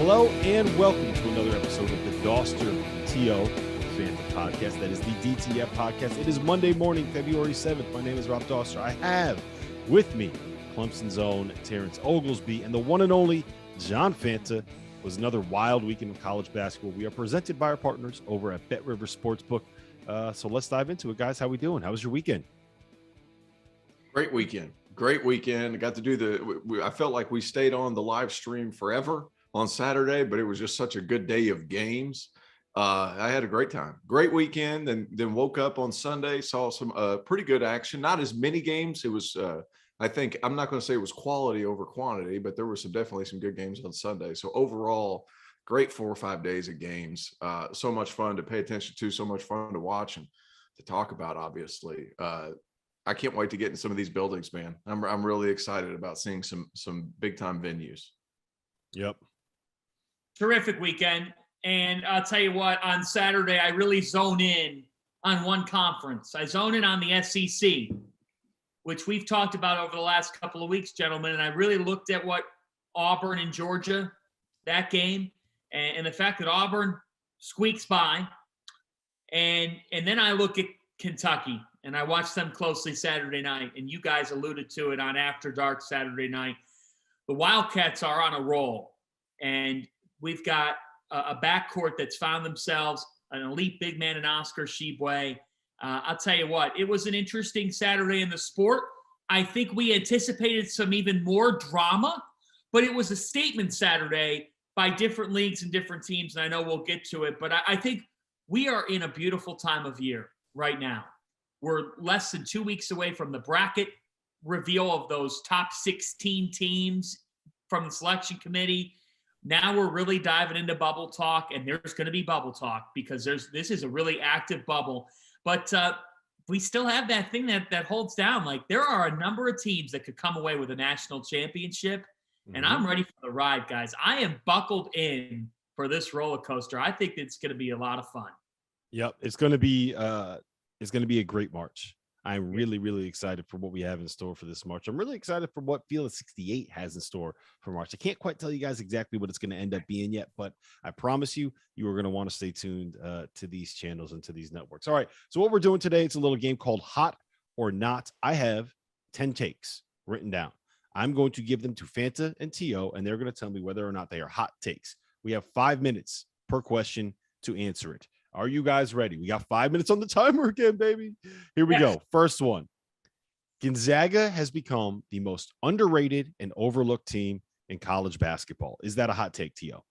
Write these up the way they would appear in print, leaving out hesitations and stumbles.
Hello and welcome to another episode of the Dauster TO Fanta podcast. That is the DTF podcast. It is Monday morning, February 7th. My name is Rob Dauster. I have with me Clemson's own Terrence Oglesby and the one and only John Fanta. It was another wild weekend of college basketball. We are presented by our partners over at Bet River Sportsbook. So let's dive into it, guys. How we doing? How was your weekend? Great weekend. I got to do I felt like we stayed on the live stream forever on Saturday, but it was just such a good day of games. I had a great time. Great weekend, and then woke up on Sunday, saw some pretty good action. Not as many games. It was, I think, I'm not going to say it was quality over quantity, but there were definitely some good games on Sunday. So overall, great 4 or 5 days of games. So much fun to pay attention to, so much fun to watch and to talk about, obviously. I can't wait to get in some of these buildings, man. I'm really excited about seeing some big time venues. Yep. Terrific weekend. And I'll tell you what, on Saturday, I really zone in on one conference. I zone in on the SEC, which we've talked about over the last couple of weeks, gentlemen. And I really looked at what Auburn and Georgia, that game, and the fact that Auburn squeaks by. And then I look at Kentucky, and I watched them closely Saturday night. And you guys alluded to it on After Dark Saturday night. The Wildcats are on a roll. And we've got a backcourt that's found themselves an elite big man in Oscar Tshiebwe. I'll tell you what, it was an interesting Saturday in the sport. I think we anticipated some even more drama, but it was a statement Saturday by different leagues and different teams, and I know we'll get to it, but I think we are in a beautiful time of year right now. We're less than 2 weeks away from the bracket reveal of those top 16 teams from the selection committee. Now we're really diving into bubble talk, and there's going to be bubble talk because this is a really active bubble. But we still have that thing that holds down. Like, there are a number of teams that could come away with a national championship, and I'm ready for the ride, guys. I am buckled in for this roller coaster. I think it's going to be a lot of fun. Yep, it's going to be a great March. I'm really, really excited for what we have in store for this March. I'm really excited for what Field of 68 has in store for March. I can't quite tell you guys exactly what it's going to end up being yet, but I promise you are going to want to stay tuned to these channels and to these networks. All right, so what we're doing today, it's a little game called Hot or Not. I have 10 takes written down. I'm going to give them to Fanta and T.O., and they're going to tell me whether or not they are hot takes. We have 5 minutes per question to answer it. Are you guys ready? We got 5 minutes on the timer again, baby. Here we go. First one. Gonzaga has become the most underrated and overlooked team in college basketball. Is that a hot take, T.O.?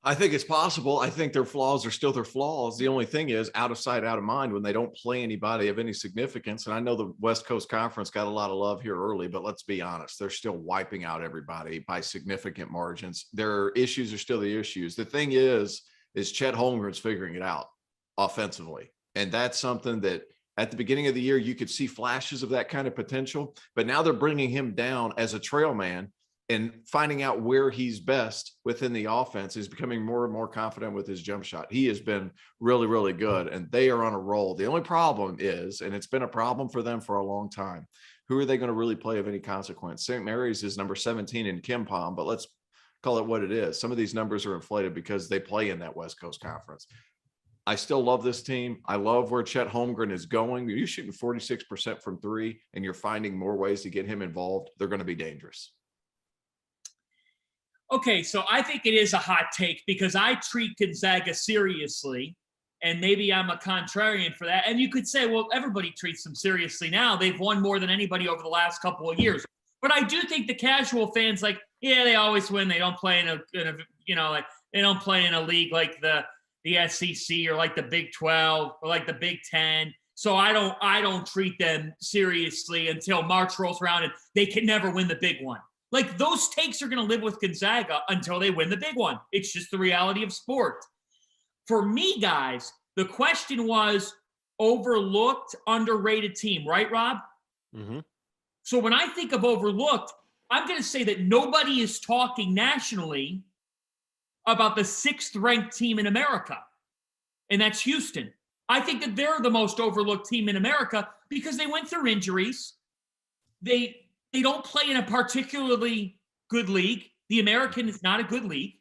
I think it's possible. I think their flaws are still their flaws. The only thing is, out of sight, out of mind when they don't play anybody of any significance. And I know the West Coast Conference got a lot of love here early, but let's be honest. They're still wiping out everybody by significant margins. Their issues are still the issues. The thing is Chet Holmgren's figuring it out offensively. And that's something that at the beginning of the year, you could see flashes of that kind of potential, but now they're bringing him down as a trail man and finding out where he's best within the offense. He's becoming more and more confident with his jump shot. He has been really, really good, and they are on a roll. The only problem is, and it's been a problem for them for a long time, who are they going to really play of any consequence? St. Mary's is number 17 in KenPom, but let's call it what it is. Some of these numbers are inflated because they play in that West Coast Conference. I still love this team. I love where Chet Holmgren is going. You're shooting 46% from three, and you're finding more ways to get him involved. They're going to be dangerous. Okay, so I think it is a hot take because I treat Gonzaga seriously, and maybe I'm a contrarian for that. And you could say, well, everybody treats them seriously now. They've won more than anybody over the last couple of years. But I do think the casual fans, like, yeah, they always win. They don't play like they don't play in a league like the SEC or like the Big 12 or like the Big 10. So I don't treat them seriously until March rolls around and they can never win the big one. Like, those takes are going to live with Gonzaga until they win the big one. It's just the reality of sport. For me, guys, the question was overlooked, underrated team, right, Rob? Mm-hmm. So when I think of overlooked, I'm going to say that nobody is talking nationally about the 6th ranked team in America, and that's Houston. I think that they're the most overlooked team in America because they went through injuries. They don't play in a particularly good league. The American is not a good league.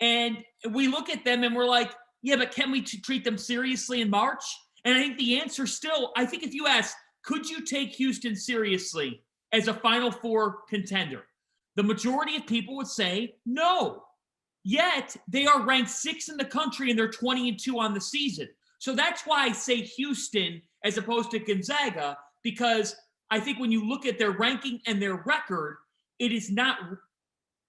And we look at them and we're like, yeah, but can we treat them seriously in March? And I think the answer still, I think if you ask, could you take Houston seriously as a Final Four contender? The majority of people would say no. Yet they are ranked 6th in the country and they're 20-2 on the season. So that's why I say Houston as opposed to Gonzaga, because I think when you look at their ranking and their record, it is not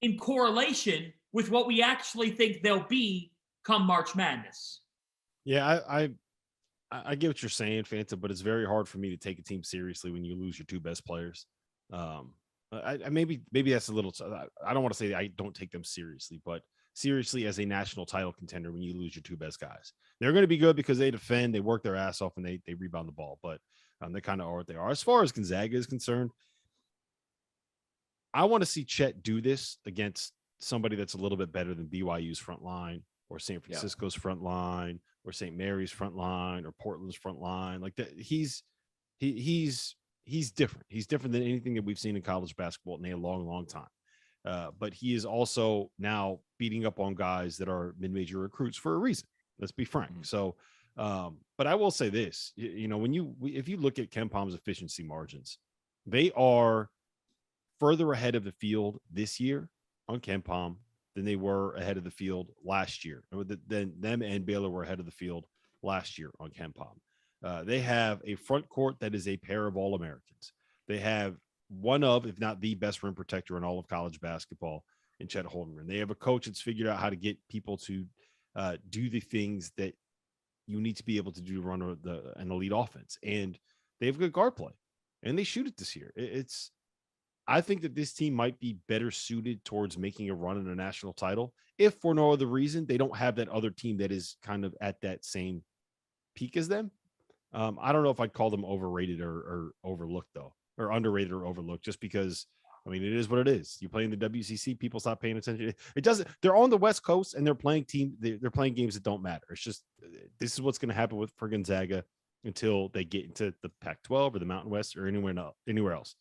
in correlation with what we actually think they'll be come March Madness. Yeah, I get what you're saying, Fanta, but it's very hard for me to take a team seriously when you lose your 2 best players. Maybe that's a little. I don't want to say I don't take them seriously, but seriously as a national title contender when you lose your 2 best guys. They're going to be good because they defend, they work their ass off, and they rebound the ball. But they kind of are what they are. As far as Gonzaga is concerned, I want to see Chet do this against somebody that's a little bit better than BYU's front line or San Francisco's front line or St. Mary's front line or Portland's front line. Like that, he's different. He's different than anything that we've seen in college basketball in a long, long time. But he is also now beating up on guys that are mid-major recruits for a reason. Let's be frank. So, but I will say this, if you look at KenPom's efficiency margins, they are further ahead of the field this year on KenPom than they were ahead of the field last year. Then them and Baylor were ahead of the field last year on KenPom. They have a front court that is a pair of All-Americans. They have one of, if not the best rim protector in all of college basketball in Chet Holmgren. They have a coach that's figured out how to get people to do the things that you need to be able to do to run an elite offense. And they have good guard play, and they shoot it this year. I think that this team might be better suited towards making a run in a national title. If for no other reason, they don't have that other team that is kind of at that same peak as them. I don't know if I'd call them overrated or overlooked though, or underrated or overlooked, just because, I mean, it is what it is. You play in the WCC, people stop paying attention. It doesn't, they're on the West Coast and they're playing games that don't matter. It's just, this is what's going to happen for Gonzaga until they get into the Pac-12 or the Mountain West or anywhere else.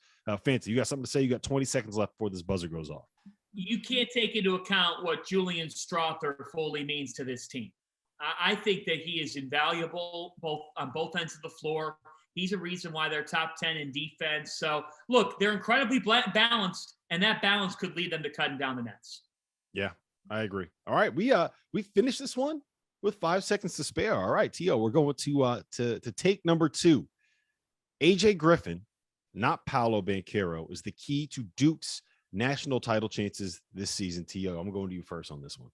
Fancy, you got something to say? You got 20 seconds left before this buzzer goes off. You can't take into account what Julian Strother fully means to this team. I think that he is invaluable on both ends of the floor. He's a reason why they're top 10 in defense. So, look, they're incredibly balanced, and that balance could lead them to cutting down the nets. Yeah, I agree. All right, we finished this one with 5 seconds to spare. All right, Tio, we're going to take number 2. AJ Griffin, not Paolo Banchero, is the key to Duke's national title chances this season. Tio, I'm going to you first on this one.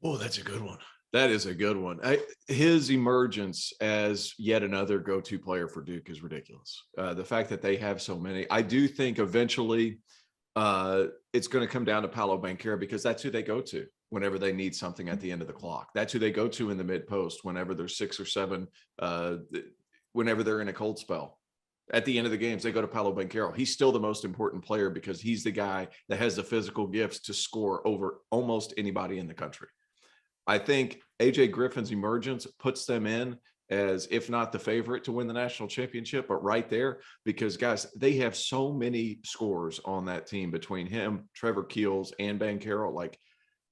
Oh, that's a good one. That is a good one. His emergence as yet another go-to player for Duke is ridiculous. The fact that they have so many, I do think eventually it's going to come down to Paolo Banchero, because that's who they go to whenever they need something at the end of the clock. That's who they go to in the mid post whenever there's 6 or 7, whenever they're in a cold spell. At the end of the games, they go to Paolo Banchero. He's still the most important player because he's the guy that has the physical gifts to score over almost anybody in the country. I think AJ Griffin's emergence puts them in as, if not the favorite to win the national championship, but right there, because guys, they have so many scorers on that team between him, Trevor Keels, and Banchero. Like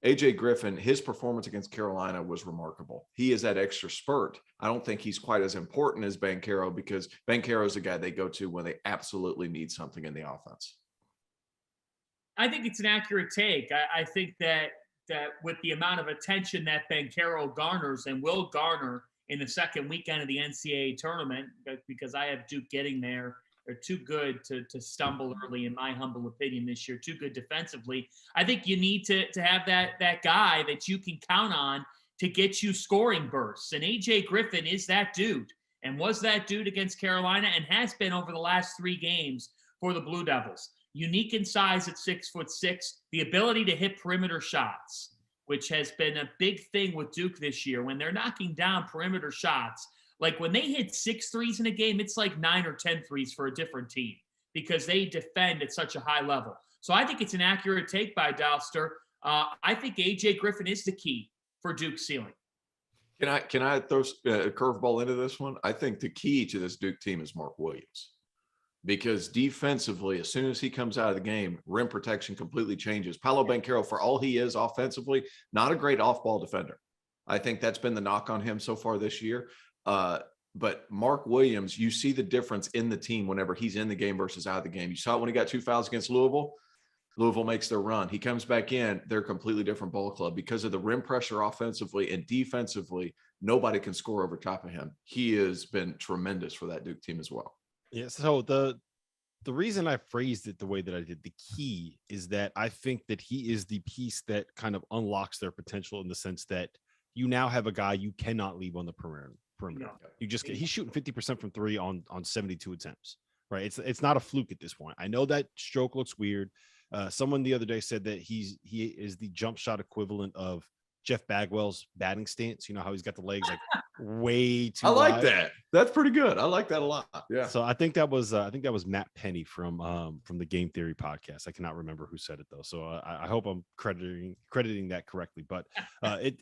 AJ Griffin, his performance against Carolina was remarkable. He is that extra spurt. I don't think he's quite as important as Banchero, because Banchero is the guy they go to when they absolutely need something in the offense. I think it's an accurate take. I think that with the amount of attention that Banchero garners and will garner in the second weekend of the NCAA tournament, because I have Duke getting there. They're too good to stumble early, in my humble opinion, this year. Too good defensively. I think you need to have that guy that you can count on to get you scoring bursts. And AJ Griffin is that dude, and was that dude against Carolina, and has been over the last 3 games for the Blue Devils. Unique in size at 6'6", the ability to hit perimeter shots, which has been a big thing with Duke this year. When they're knocking down perimeter shots, like when they hit 6 threes in a game, it's like 9 or 10 threes for a different team, because they defend at such a high level. So I think it's an accurate take by Dauster. I think AJ Griffin is the key for Duke's ceiling. Can I throw a curveball into this one? I think the key to this Duke team is Mark Williams. because defensively, as soon as he comes out of the game, rim protection completely changes. Paolo Banchero, for all he is offensively, not a great off-ball defender. I think that's been the knock on him so far this year. But Mark Williams, you see the difference in the team whenever he's in the game versus out of the game. You saw it when he got 2 fouls against Louisville. Louisville makes their run. He comes back in. They're a completely different ball club because of the rim pressure offensively and defensively. Nobody can score over top of him. He has been tremendous for that Duke team as well. Yeah. So the reason I phrased it the way that I did, the key is that I think that he is the piece that kind of unlocks their potential in the sense that you now have a guy you cannot leave on the perimeter. No. You just get, he's shooting 50% from 3 on 72 attempts, right? It's not a fluke at this point. I know that stroke looks weird. Someone the other day said that he is the jump shot equivalent of Jeff Bagwell's batting stance. You know how he's got the legs like way too I like wide. that. That's pretty good. I like that a lot. Yeah. So I think that was Matt Penny from the Game Theory podcast. I cannot remember who said it though. So I hope I'm crediting that correctly. But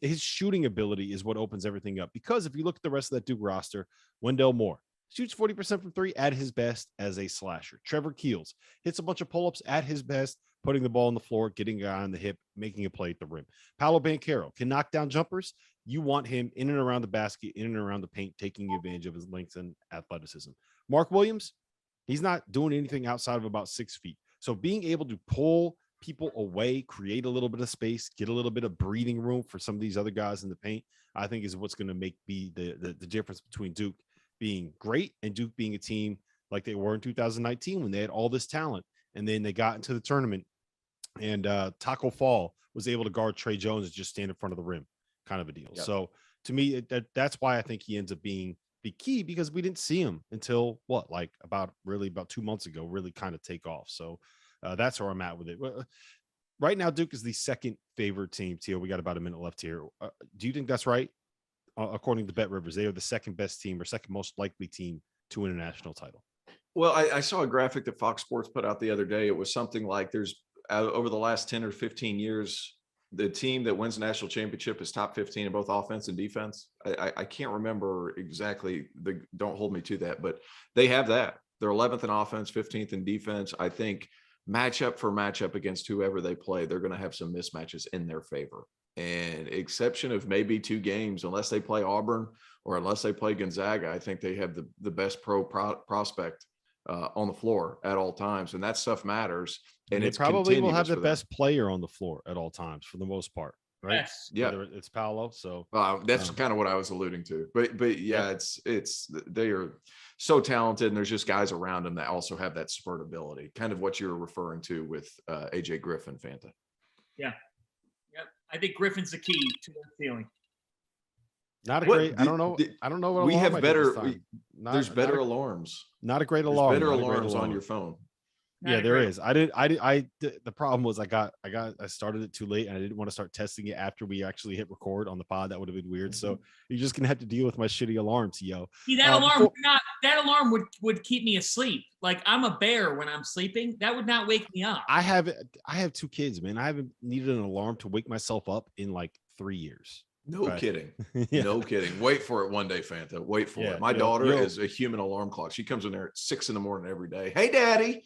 his shooting ability is what opens everything up, because if you look at the rest of that Duke roster, Wendell Moore shoots 40% from 3 at his best as a slasher. Trevor Keels hits a bunch of pull-ups at his best, putting the ball on the floor, getting a guy on the hip, making a play at the rim. Paolo Banchero can knock down jumpers. You want him in and around the basket, in and around the paint, taking advantage of his length and athleticism. Mark Williams, he's not doing anything outside of about 6 feet. So being able to pull people away, create a little bit of space, get a little bit of breathing room for some of these other guys in the paint, I think is what's going to make the difference between Duke being great and Duke being a team like they were in 2019 when they had all this talent. And then they got into the tournament and Taco Fall was able to guard Trey Jones and just stand in front of the rim, kind of a deal. Yep. So to me, that's why I think he ends up being the key, because we didn't see him until about 2 months ago, really kind of take off. So that's where I'm at with it. Right now, Duke is the second favorite team. Tio, we got about a minute left here. Do you think that's right? According to Bet Rivers, they are the second best team or second most likely team to win a national title. Well, I saw a graphic that Fox Sports put out the other day. It was something like there's over the last 10 or 15 years, the team that wins the national championship is top 15 in both offense and defense. I can't remember exactly. Don't hold me to that, but they have that. They're 11th in offense, 15th in defense. I think matchup for matchup against whoever they play, they're going to have some mismatches in their favor. And exception of maybe 2 games, unless they play Auburn or unless they play Gonzaga, I think they have the best prospect on the floor at all times. And that stuff matters. And they probably will have the best player on the floor at all times for the most part, right? Yes. Yeah. Whether it's Paolo. So that's kind of what I was alluding to. But yeah, they are so talented, and there's just guys around them that also have that spurt ability, kind of what you're referring to with AJ Griffin, Fanta. Yeah. I think Griffin's the key to their feeling. Not a great. I don't know. I don't know what we have better. There's better alarms. Not a great alarm. There's better alarms on your phone. Yeah, there is. The problem was I started it too late, and I didn't want to start testing it after we actually hit record on the pod. That would have been weird. So you're just gonna have to deal with my shitty alarm, T.O. See, that alarm would keep me asleep. Like, I'm a bear when I'm sleeping. That would not wake me up. I have 2 kids, man. I haven't needed an alarm to wake myself up in like 3 years. No kidding. Yeah. No kidding. Wait for it one day, Fanta. Wait for it. My daughter is a human alarm clock. She comes in there at 6 a.m. every day. Hey, Daddy.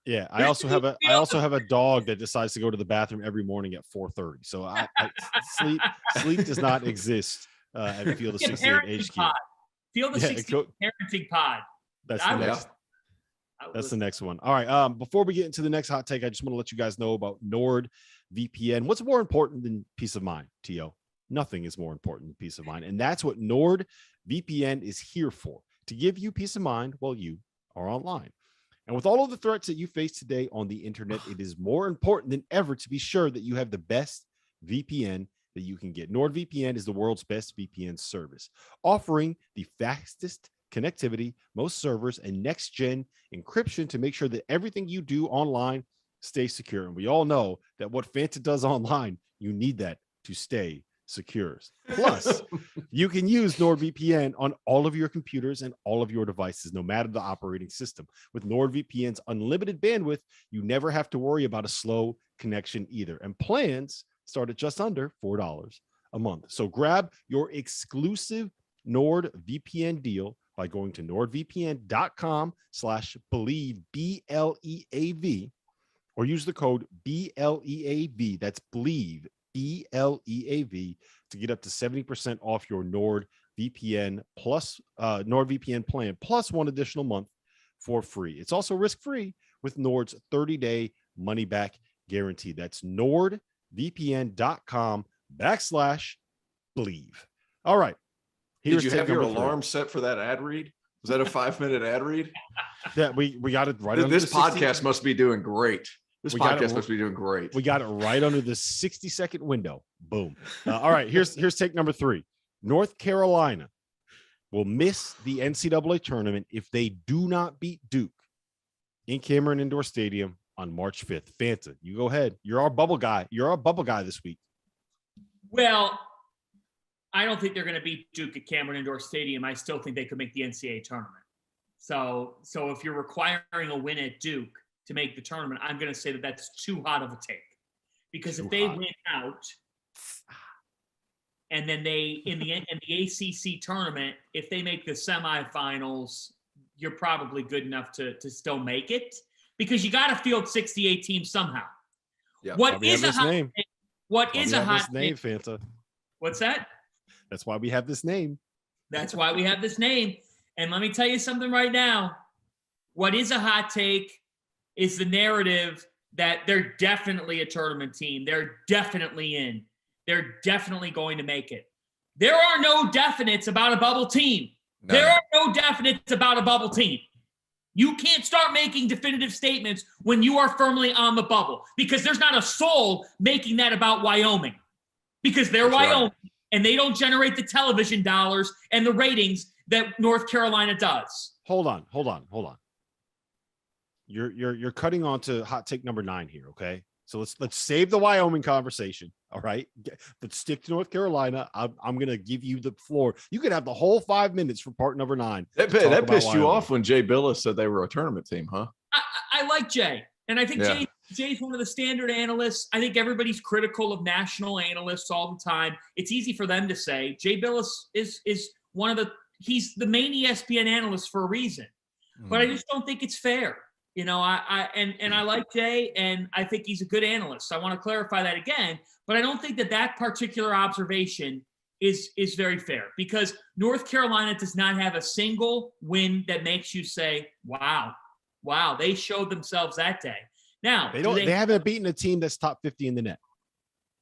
Yeah, I also have a dog that decides to go to the bathroom every morning at 4:30. So sleep does not exist at Field of 68 HQ. Field of 68 parenting pod. That's the next one. All right. Before we get into the next hot take, I just want to let you guys know about NordVPN. What's more important than peace of mind, T.O.? Nothing is more important than peace of mind. And that's what NordVPN is here for, to give you peace of mind while you are online. And with all of the threats that you face today on the internet, it is more important than ever to be sure that you have the best VPN that you can get. NordVPN is the world's best VPN service, offering the fastest connectivity, most servers, and next-gen encryption to make sure that everything you do online stays secure. And we all know that what Fanta does online, you need that to stay secure. Plus, you can use NordVPN on all of your computers and all of your devices, no matter the operating system. With NordVPN's unlimited bandwidth, you never have to worry about a slow connection either. And plans start at just under $4 a month. So grab your exclusive NordVPN deal by going to nordvpn.com/believe, BLEAV, or use the code BLEAV. That's believe, BLEAV, to get up to 70% off your NordVPN plus NordVPN plan plus one additional month for free. It's also risk-free with Nord's 30-day money-back guarantee. That's nordvpn.com/believe. All right. Did you have your alarm set for that ad read? Was that a 5-minute ad read? That we got it right. This podcast must be doing great. This podcast must be doing great. We got it right under the 60-second window. Boom. All right. Here's take number 3. North Carolina will miss the NCAA tournament if they do not beat Duke in Cameron Indoor Stadium on March 5th. Fanta, you go ahead. You're our bubble guy. You're our bubble guy this week. Well, I don't think they're going to beat Duke at Cameron Indoor Stadium. I still think they could make the NCAA tournament. So if you're requiring a win at Duke to make the tournament, I'm going to say that that's too hot of a take. Because if they win out, and then they in the ACC tournament, if they make the semifinals, you're probably good enough to still make it, because you got to field 68 teams somehow. Yeah. What is a hot name? What is a hot name, Fanta? What's that? That's why we have this name. That's why we have this name. And let me tell you something right now. What is a hot take is the narrative that they're definitely a tournament team. They're definitely in. They're definitely going to make it. There are no definites about a bubble team. No. There are no definites about a bubble team. You can't start making definitive statements when you are firmly on the bubble, because there's not a soul making that about Wyoming, because they're Wyoming, right, and they don't generate the television dollars and the ratings that North Carolina does. Hold on. You're cutting on to hot take number 9 here, okay? So let's save the Wyoming conversation. All right, let's stick to North Carolina. I'm gonna give you the floor. You could have the whole 5 minutes for part number 9. That pissed you off when Jay Billis said they were a tournament team, huh? I like Jay, and I think Jay's one of the standard analysts. I think everybody's critical of national analysts all the time. It's easy for them to say. Jay Billis is one of he's the main ESPN analyst for a reason, but I just don't think it's fair. You know, I like Jay, and I think he's a good analyst. I want to clarify that again, but I don't think that particular observation is very fair, because North Carolina does not have a single win that makes you say, wow, they showed themselves that day. Now, they haven't beaten a team that's top 50 in the net.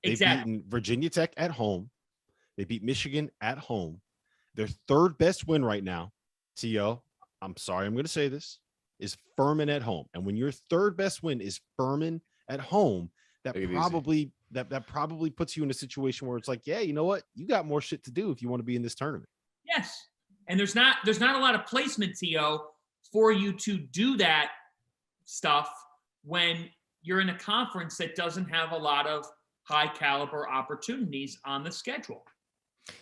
They've beaten Virginia Tech at home. They beat Michigan at home. Their third best win right now, T.O., I'm sorry, I'm going to say this, is Furman at home. And when your third best win is Furman at home, that probably puts you in a situation where it's like, yeah, you know what? You got more shit to do if you want to be in this tournament. Yes. And there's not a lot of placement, T.O., for you to do that stuff when you're in a conference that doesn't have a lot of high caliber opportunities on the schedule.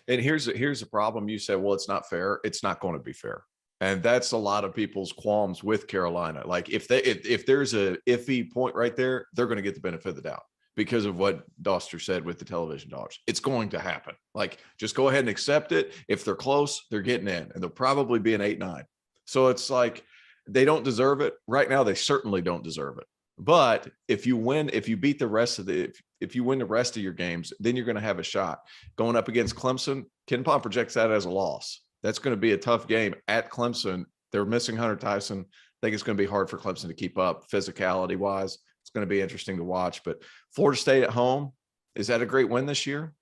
And here's the problem. You said, well, it's not fair. It's not going to be fair. And that's a lot of people's qualms with Carolina. Like if there's a iffy point right there, they're going to get the benefit of the doubt because of what Dauster said with the television dollars. It's going to happen. Like, just go ahead and accept it. If they're close, they're getting in, and they'll probably be an 8-9. So it's like, they don't deserve it right now. They certainly don't deserve it. But if you win the rest of your games, then you're going to have a shot. Going up against Clemson, Ken Pom projects that as a loss. That's going to be a tough game at Clemson. They're missing Hunter Tyson. I think it's going to be hard for Clemson to keep up physicality wise. It's going to be interesting to watch. But Florida State at home, is that a great win this year?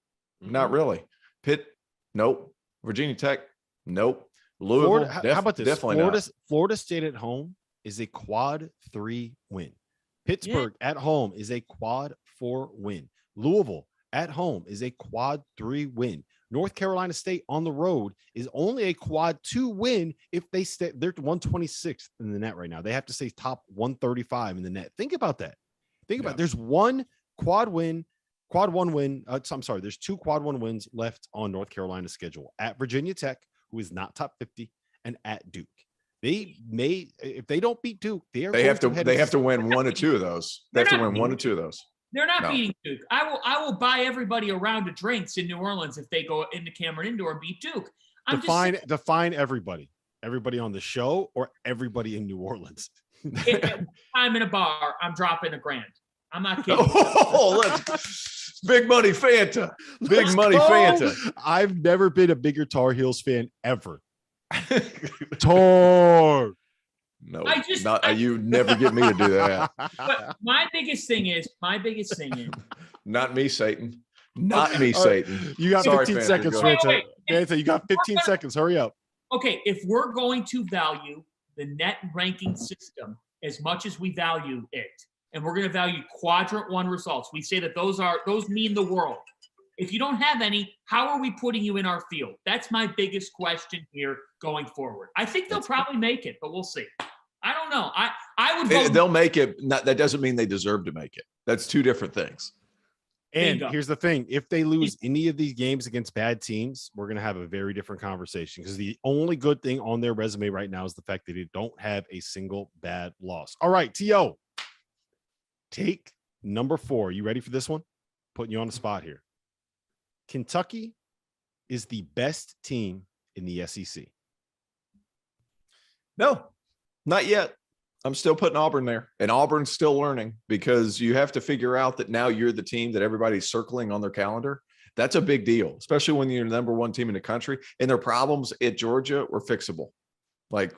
Mm-hmm. Not really. Pitt, nope. Virginia Tech, nope. Louisville, how about this? Florida State at home is a quad 3 win. Pittsburgh at home is a quad 4 win. Louisville at home is a quad 3 win. North Carolina State on the road is only a quad 2 win if they're 126th in the net right now. They have to stay top 135 in the net. Think about that. There's one quad 1 win. There's 2 quad 1 wins left on North Carolina's schedule, at Virginia Tech, who is not top 50, and at Duke. They may, if they don't beat Duke, they have to win 1 or 2 of those. They have to win 1 or 2 of those. They're not beating Duke. I will buy everybody a round of drinks in New Orleans if they go into Cameron Indoor and beat Duke. Define everybody. Everybody on the show or everybody in New Orleans? I'm in a bar. I'm dropping $1,000. I'm not kidding. Let's big money Fanta. Big Let's money go. Fanta. I've never been a bigger Tar Heels fan ever. Tar. No, I you never get me to do that. But my biggest thing is Not me, Satan. Not me, Satan. You got Sorry, 15 Fanta, seconds, go Fanta. Fanta, you got 15 seconds. Hurry up. Okay, if we're going to value the net ranking system as much as we value it, and we're going to value quadrant 1 results, we say that those mean the world. If you don't have any, how are we putting you in our field? That's my biggest question here going forward. I think they'll probably make it, but we'll see. I don't know. I would vote. They'll make it. That doesn't mean they deserve to make it. That's 2 different things. And Bingo. here's the thing. If they lose any of these games against bad teams, we're going to have a very different conversation, because the only good thing on their resume right now is the fact that they don't have a single bad loss. All right, T.O., take number 4. You ready for this one? Putting you on the spot here. Kentucky is the best team in the SEC. No, not yet. I'm still putting Auburn there, and Auburn's still learning, because you have to figure out that now you're the team that everybody's circling on their calendar. That's a big deal, especially when you're the number 1 team in the country, and their problems at Georgia were fixable. Like,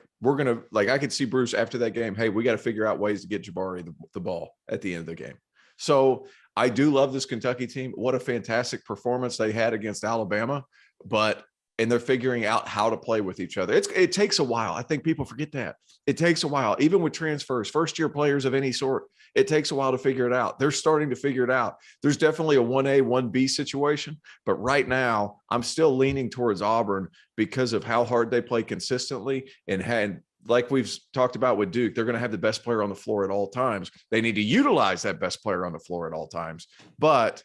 I could see Bruce after that game, hey, we got to figure out ways to get Jabari the ball at the end of the game. So I do love this Kentucky team. What a fantastic performance they had against Alabama, and they're figuring out how to play with each other. It takes a while. I think people forget that. It takes a while, even with transfers, first-year players of any sort. It takes a while to figure it out. They're starting to figure it out. There's definitely a 1A, 1B situation, but right now I'm still leaning towards Auburn because of how hard they play consistently, and like we've talked about with Duke, they're going to have the best player on the floor at all times. They need to utilize that best player on the floor at all times, but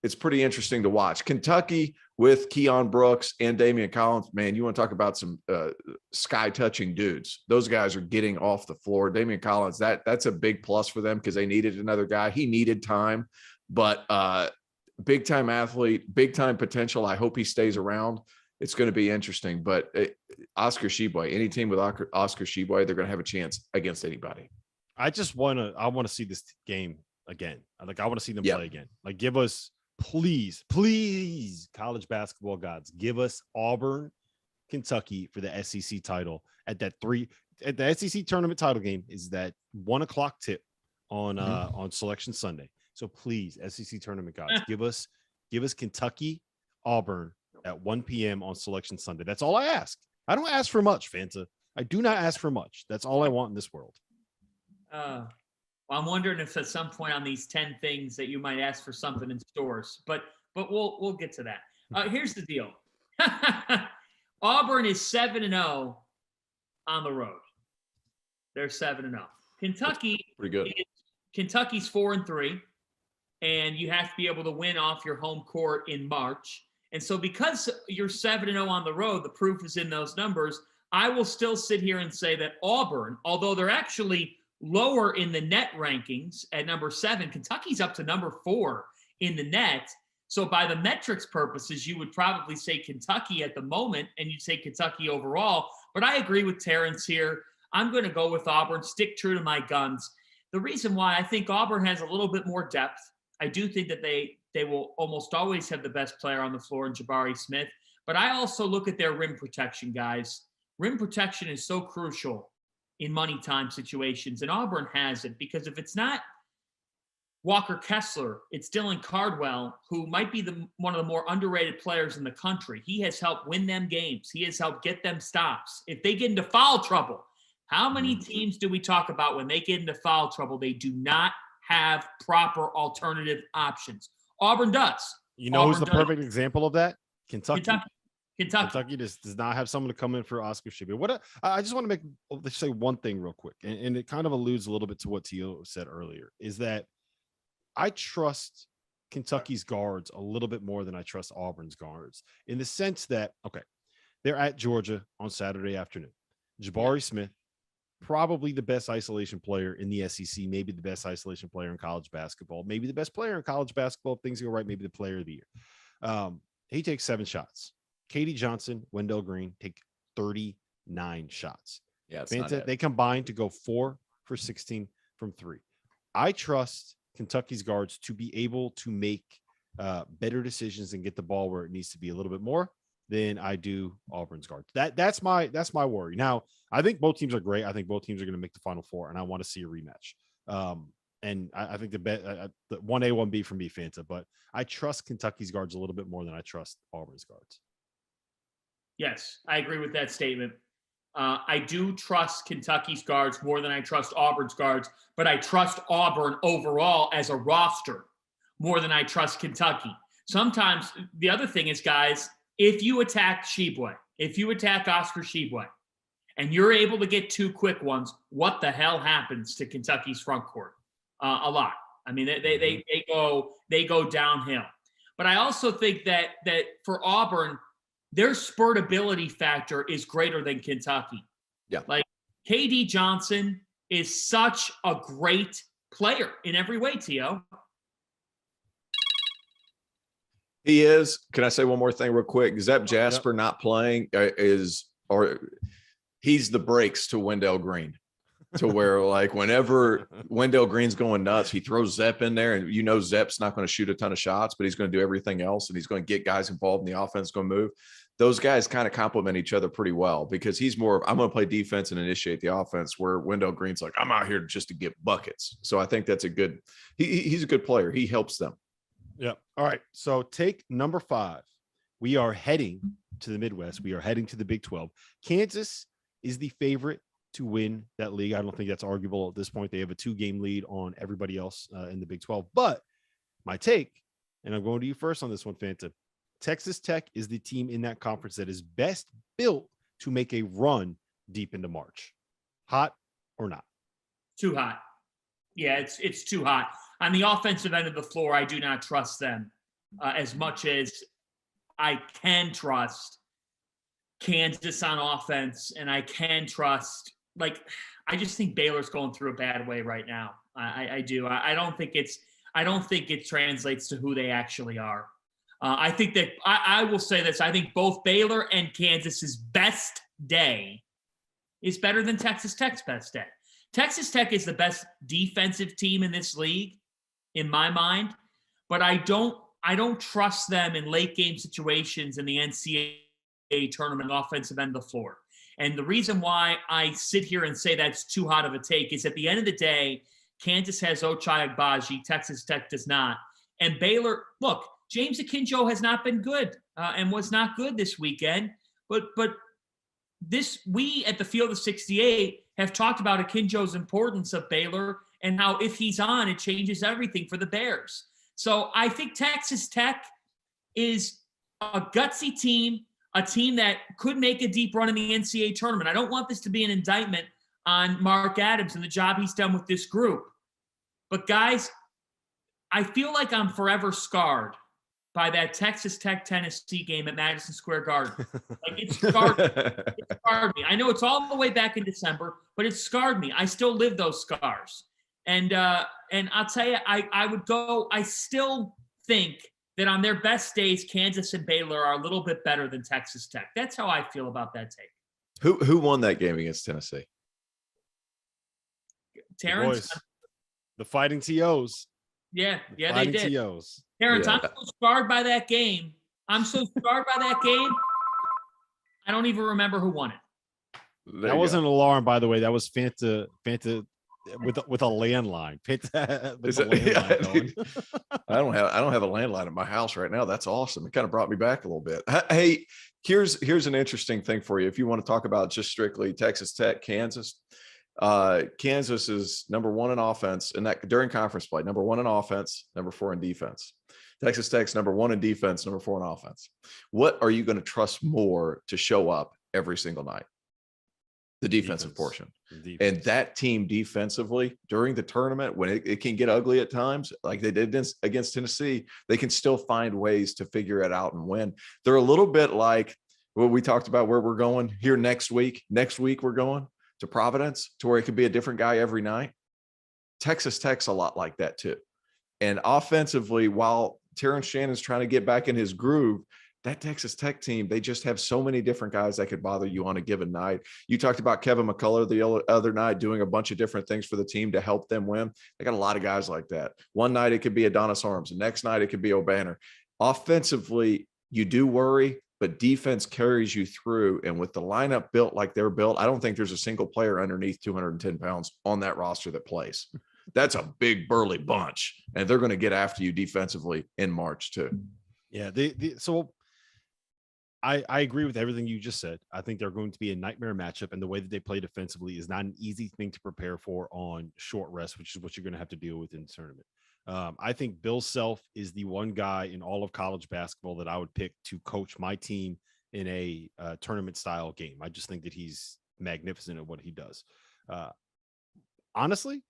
it's pretty interesting to watch. Kentucky with Keon Brooks and Damian Collins, man, you want to talk about some sky-touching dudes. Those guys are getting off the floor. Damian Collins, that's a big plus for them, because they needed another guy. He needed time, but big-time athlete, big-time potential. I hope he stays around. It's going to be interesting. But Oscar Tshiebwe, any team with Oscar Tshiebwe, they're going to have a chance against anybody. I want to see this game again. I want to see them play again. Like, give us, please, college basketball gods, give us Auburn, Kentucky for the SEC title at the SEC tournament title game is that 1:00 tip on Selection Sunday. So please, SEC tournament gods, give us Kentucky, Auburn at 1 p.m. on Selection Sunday. That's all I ask. I don't ask for much, Fanta. I do not ask for much. That's all I want in this world. Well, I'm wondering if at some point on these 10 things that you might ask for something in stores, but we'll get to that. Here's the deal. Auburn is 7-0 on the road. They're 7-0. Kentucky, pretty good. Kentucky's 4-3, and you have to be able to win off your home court in March. And so because you're 7-0 on the road, the proof is in those numbers. I will still sit here and say that Auburn, although they're actually lower in the net rankings at number 7, Kentucky's up to number 4 in the net. So by the metrics purposes, you would probably say Kentucky at the moment, and you'd say Kentucky overall. But I agree with Terrence here. I'm going to go with Auburn, stick true to my guns. The reason why I think Auburn has a little bit more depth, I do think that they will almost always have the best player on the floor in Jabari Smith. But I also look at their rim protection, guys. Rim protection is so crucial in money time situations, and Auburn has it, because if it's not Walker Kessler, it's Dylan Cardwell, who might be one of the more underrated players in the country. He has helped win them games. He has helped get them stops. If they get into foul trouble, how many teams do we talk about when they get into foul trouble, they do not have proper alternative options? Auburn does. You know who's the perfect example of that? Kentucky. Kentucky does not have someone to come in for Oscar Tshiebwe. I just want to say one thing real quick, and it kind of alludes a little bit to what Tio said earlier, is that I trust Kentucky's guards a little bit more than I trust Auburn's guards, in the sense that, okay, they're at Georgia on Saturday afternoon. Jabari Smith, probably the best isolation player in the SEC, maybe the best isolation player in college basketball, maybe the best player in college basketball. If things go right, maybe the player of the year. He takes 7 shots. Katie Johnson, Wendell Green take 30 9 shots. Yeah, it's not Fanta, it. they combined to go 4 for 16 from 3. I trust Kentucky's guards to be able to make better decisions and get the ball where it needs to be a little bit more than I do Auburn's guards. That's my worry. Now, I think both teams are great. I think both teams are going to make the Final Four, and I want to see a rematch. And I think the 1A, 1B for me, Fanta, but I trust Kentucky's guards a little bit more than I trust Auburn's guards. Yes, I agree with that statement. I do trust Kentucky's guards more than I trust Auburn's guards, but I trust Auburn overall as a roster more than I trust Kentucky. Sometimes the other thing is, guys, if you attack Tshiebwe, if you attack Oscar Tshiebwe, and you're able to get 2 quick ones, what the hell happens to Kentucky's front court? A lot. I mean, they go downhill. But I also think that for Auburn, their spurtability factor is greater than Kentucky. Yeah. Like KD Johnson is such a great player in every way, Tio. He is. Can I say one more thing real quick? Zep Jasper not playing he's the brakes to Wendell Green, to where like whenever Wendell Green's going nuts, he throws Zep in there, and Zep's not going to shoot a ton of shots, but he's going to do everything else, and he's going to get guys involved in the offense, going to move. Those guys kind of complement each other pretty well, because he's more, I'm going to play defense and initiate the offense, where Wendell Green's like, I'm out here just to get buckets. So I think that's he's a good player. He helps them. Yeah. All right. So take number 5. We are heading to the Midwest. We are heading to the Big 12. Kansas is the favorite to win that league. I don't think that's arguable at this point. They have a 2-game lead on everybody else in the Big 12. But my take, and I'm going to you first on this one, Fanta. Texas Tech is the team in that conference that is best built to make a run deep into March. Hot or not? Too hot. Yeah, it's too hot. On the offensive end of the floor, I do not trust them as much as I can trust Kansas on offense, and I can trust, I just think Baylor's going through a bad way right now. I do. I don't think it translates to who they actually are. I think that I will say this. I think both Baylor and Kansas's best day is better than Texas Tech's best day. Texas Tech is the best defensive team in this league, in my mind, but I don't trust them in late game situations in the NCAA tournament offensive end of the floor. And the reason why I sit here and say that's too hot of a take is, at the end of the day, Kansas has Ochai Agbaji, Texas Tech does not. And Baylor, look, James Akinjo has not been good and was not good this weekend. But we at the Field of 68 have talked about Akinjo's importance of Baylor and how if he's on, it changes everything for the Bears. So I think Texas Tech is a gutsy team, a team that could make a deep run in the NCAA tournament. I don't want this to be an indictment on Mark Adams and the job he's done with this group. But guys, I feel like I'm forever scarred by that Texas Tech Tennessee game at Madison Square Garden. It scarred me. It scarred me. I know it's all the way back in December, but it scarred me. I still live those scars. And I'll tell you, I still think that on their best days, Kansas and Baylor are a little bit better than Texas Tech. That's how I feel about that take. Who won that game against Tennessee? Terrence. The Fighting TOs. Yeah, they did. TOs. Terrence, Yeah. I'm so scarred by that game. I don't even remember who won it. That wasn't an alarm, by the way. That was Fanta with a landline. I don't have a landline at my house right now. That's awesome. It kind of brought me back a little bit. Hey, here's an interesting thing for you. If you want to talk about just strictly Texas Tech, Kansas. Kansas is number 1 in offense, and that during conference play, number 1 in offense, number 4 in defense. Texas Tech's number 1 in defense, number 4 in offense. What are you going to trust more to show up every single night? The defensive portion. And that team defensively during the tournament, when it can get ugly at times, like they did against Tennessee, they can still find ways to figure it out and win. They're a little bit like what we talked about, where we're going here next week. Next week, we're going to Providence, to where it could be a different guy every night. Texas Tech's a lot like that too. And offensively, while Terrence Shannon's trying to get back in his groove, that Texas Tech team, they just have so many different guys that could bother you on a given night. You talked about Kevin McCullough the other night doing a bunch of different things for the team to help them win. They got a lot of guys like that. One night it could be Adonis Arms. The next night it could be O'Banner. Offensively, you do worry, but defense carries you through. And with the lineup built like they're built, I don't think there's a single player underneath 210 pounds on that roster that plays. That's a big burly bunch, and they're going to get after you defensively in March too. Yeah. So I agree with everything you just said. I think they're going to be a nightmare matchup, and the way that they play defensively is not an easy thing to prepare for on short rest, which is what you're going to have to deal with in the tournament. I think Bill Self is the one guy in all of college basketball that I would pick to coach my team in a tournament style game. I just think that he's magnificent at what he does. Honestly,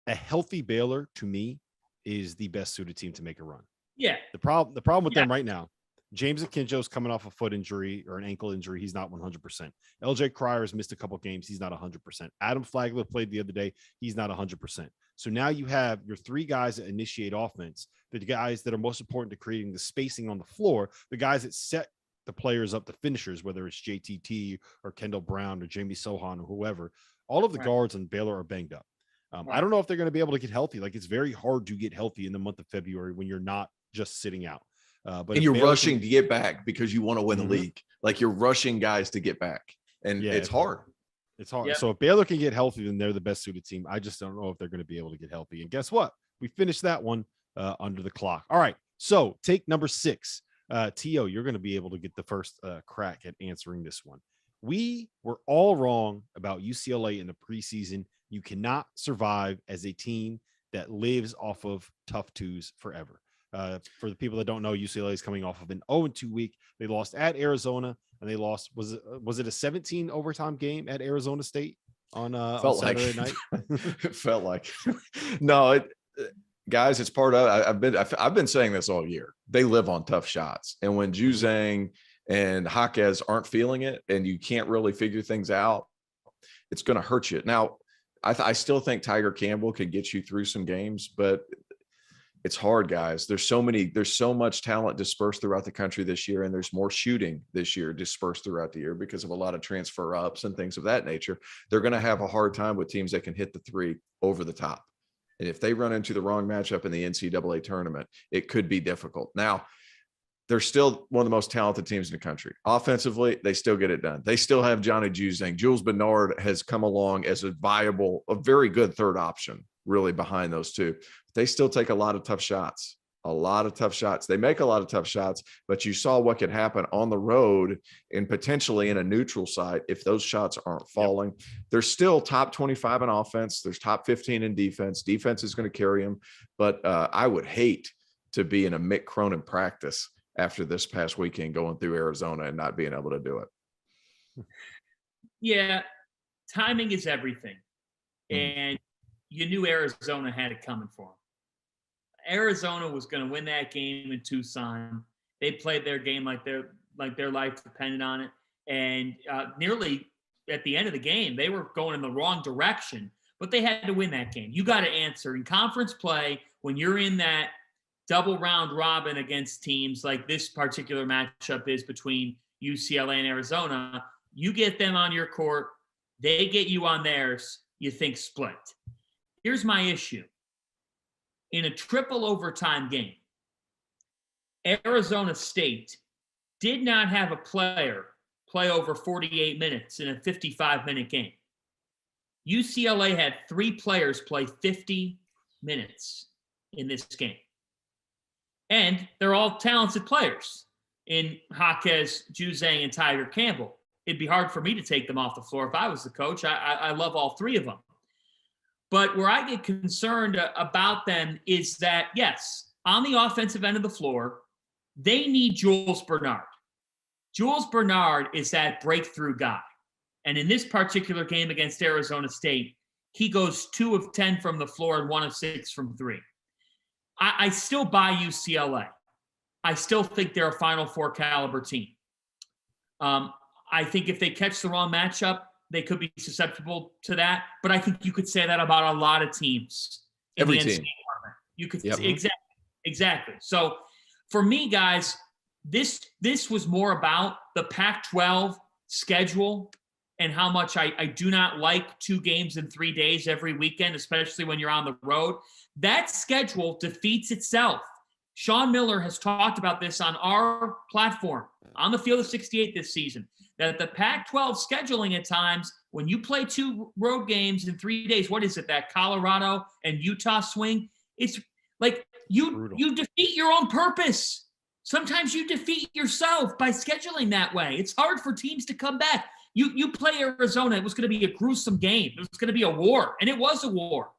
a healthy Baylor to me is the best suited team to make a run. Yeah. The problem with them right now, James Akinjo's coming off a foot injury or an ankle injury. He's not 100%. LJ Cryer's missed a couple games. He's not 100%. Adam Flagler played the other day. He's not 100%. So now you have your three guys that initiate offense, the guys that are most important to creating the spacing on the floor, the guys that set the players up, the finishers, whether it's JTT or Kendall Brown or Jamie Sohan or whoever. All of the guards on Baylor are banged up. I don't know if they're going to be able to get healthy. Like, it's very hard to get healthy in the month of February when you're not just sitting out. But you're rushing to get back because you want to win the league. Like, you're rushing guys to get back, and it's hard. It's hard. Yep. So if Baylor can get healthy, then they're the best suited team. I just don't know if they're going to be able to get healthy. And guess what? We finished that one under the clock. All right. So take number 6. T.O., you're going to be able to get the first crack at answering this one. We were all wrong about UCLA in the preseason. You cannot survive as a team that lives off of tough twos forever. For the people that don't know, UCLA is coming off of an 0-2 week. They lost at Arizona, and they lost. Was it a 17 overtime game at Arizona State on Saturday night? It felt like no, guys. It's part of. I've been saying this all year. They live on tough shots, and when Juzang and Jaquez aren't feeling it, and you can't really figure things out, it's going to hurt you. Now, I still think Tiger Campbell could get you through some games, but it's hard, guys. There's so much talent dispersed throughout the country this year, and there's more shooting this year dispersed throughout the year because of a lot of transfer ups and things of that nature. They're going to have a hard time with teams that can hit the three over the top. And if they run into the wrong matchup in the NCAA tournament, it could be difficult. Now, they're still one of the most talented teams in the country. Offensively, they still get it done. They still have Johnny Juzang. Jules Bernard has come along as a very good third option, really, behind those two. They still take a lot of tough shots. They make a lot of tough shots, but you saw what could happen on the road and potentially in a neutral site if those shots aren't falling. Yep. They're still top 25 in offense. There's top 15 in defense. Defense is going to carry them, but I would hate to be in a Mick Cronin practice after this past weekend going through Arizona and not being able to do it. Yeah, timing is everything. And you knew Arizona had it coming for them. Arizona was going to win that game in Tucson. They played their game like their life depended on it. And nearly at the end of the game, they were going in the wrong direction, but they had to win that game. You got to answer in conference play when you're in that double round robin against teams like this particular matchup is between UCLA and Arizona. You get them on your court, they get you on theirs, you think split. Here's my issue. In a triple overtime game, Arizona State did not have a player play over 48 minutes in a 55-minute game. UCLA had 3 players play 50 minutes in this game. And they're all talented players in Jaquez, Juzang, and Tiger Campbell. It'd be hard for me to take them off the floor if I was the coach. I love all 3 of them. But where I get concerned about them is that, yes, on the offensive end of the floor, they need Jules Bernard. Jules Bernard is that breakthrough guy. And in this particular game against Arizona State, he goes 2 of 10 from the floor and 1 of 6 from 3. I still buy UCLA. I still think they're a Final Four caliber team. I think if they catch the wrong matchup, they could be susceptible to that. But I think you could say that about a lot of teams. Every team. You could exactly. So for me, guys, this was more about the Pac-12 schedule and how much I do not like 2 games in 3 days every weekend, especially when you're on the road. That schedule defeats itself. Sean Miller has talked about this on our platform, on the Field of 68 this season, that the Pac-12 scheduling at times, when you play 2 road games in 3 days, what is it, that Colorado and Utah swing? It's like you defeat your own purpose. Sometimes you defeat yourself by scheduling that way. It's hard for teams to come back. You play Arizona. It was going to be a gruesome game. It was going to be a war, and it was a war.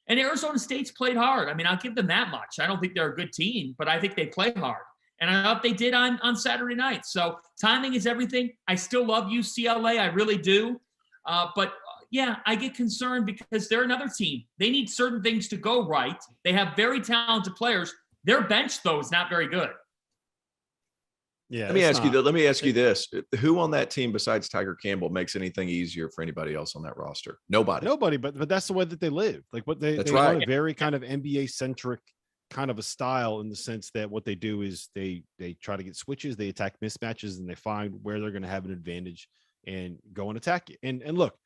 And Arizona State's played hard. I mean, I'll give them that much. I don't think they're a good team, but I think they play hard. And I thought they did on Saturday night. So timing is everything. I still love UCLA. I really do. But yeah, I get concerned because they're another team. They need certain things to go right. They have very talented players. Their bench, though, is not very good. Yeah. Let me ask you this. Who on that team besides Tiger Campbell makes anything easier for anybody else on that roster? Nobody, but that's the way that they live. Like what they right. run a very kind of NBA centric kind of a style, in the sense that what they do is they try to get switches, they attack mismatches, and they find where they're going to have an advantage and go and attack it. And look,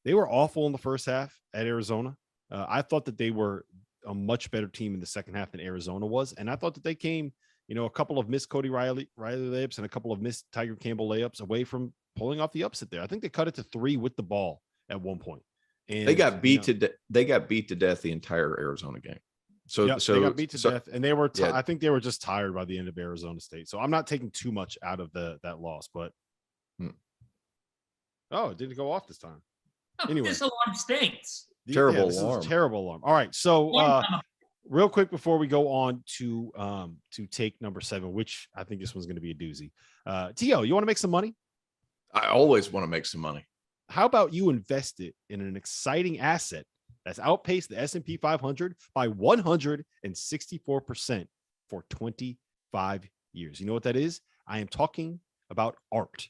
they were awful in the first half at Arizona. I thought that they were a much better team in the second half than Arizona was. And I thought that they came, a couple of missed Cody Riley layups and a couple of missed Tiger Campbell layups away from pulling off the upset there. I think they cut it to 3 with the ball at one point. And they got beat to death the entire Arizona game. So they got beat to death, and they were. Yeah. I think they were just tired by the end of Arizona State. So I'm not taking too much out of that loss, but it didn't go off this time. Anyway, this alarm stinks. Terrible this alarm. is a terrible alarm. All right, so real quick before we go on to take number 7, which I think this one's going to be a doozy. T.O., you want to make some money? I always want to make some money. How about you invest it in an exciting asset that's outpaced the S&P 500 by 164% for 25 years? You know what that is? I am talking about art.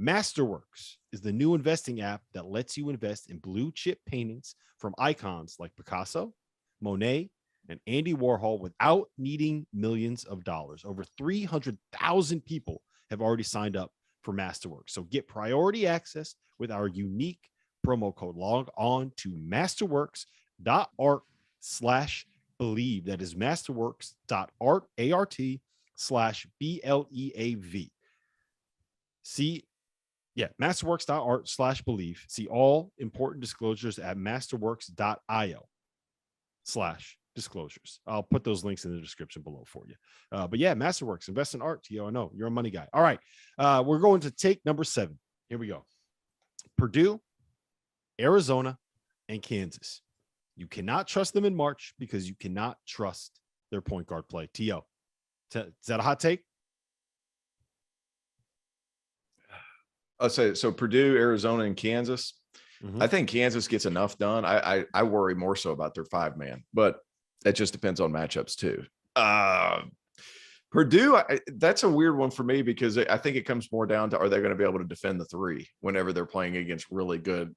Masterworks is the new investing app that lets you invest in blue chip paintings from icons like Picasso, Monet, and Andy Warhol without needing millions of dollars. Over 300,000 people have already signed up for Masterworks. So get priority access with our unique promo code. Log on to masterworks.art/believe. That is masterworks.art/BLEAV. Masterworks.art/believe. See all important disclosures at masterworks.io/disclosures. I'll put those links in the description below for you. But yeah, Masterworks, invest in art. T.O., I know you're a money guy. All right. We're going to take number 7. Here we go. Purdue, Arizona, and Kansas. You cannot trust them in March because you cannot trust their point guard play. T.O., is that a hot take? I'll say so. Purdue, Arizona, and Kansas. Mm-hmm. I think Kansas gets enough done. I worry more so about their 5-man, but it just depends on matchups too. Purdue, that's a weird one for me because I think it comes more down to, are they going to be able to defend the 3 whenever they're playing against really good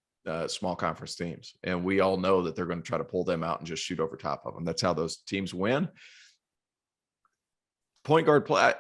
small conference teams? And we all know that they're going to try to pull them out and just shoot over top of them. That's how those teams win. Point guard play,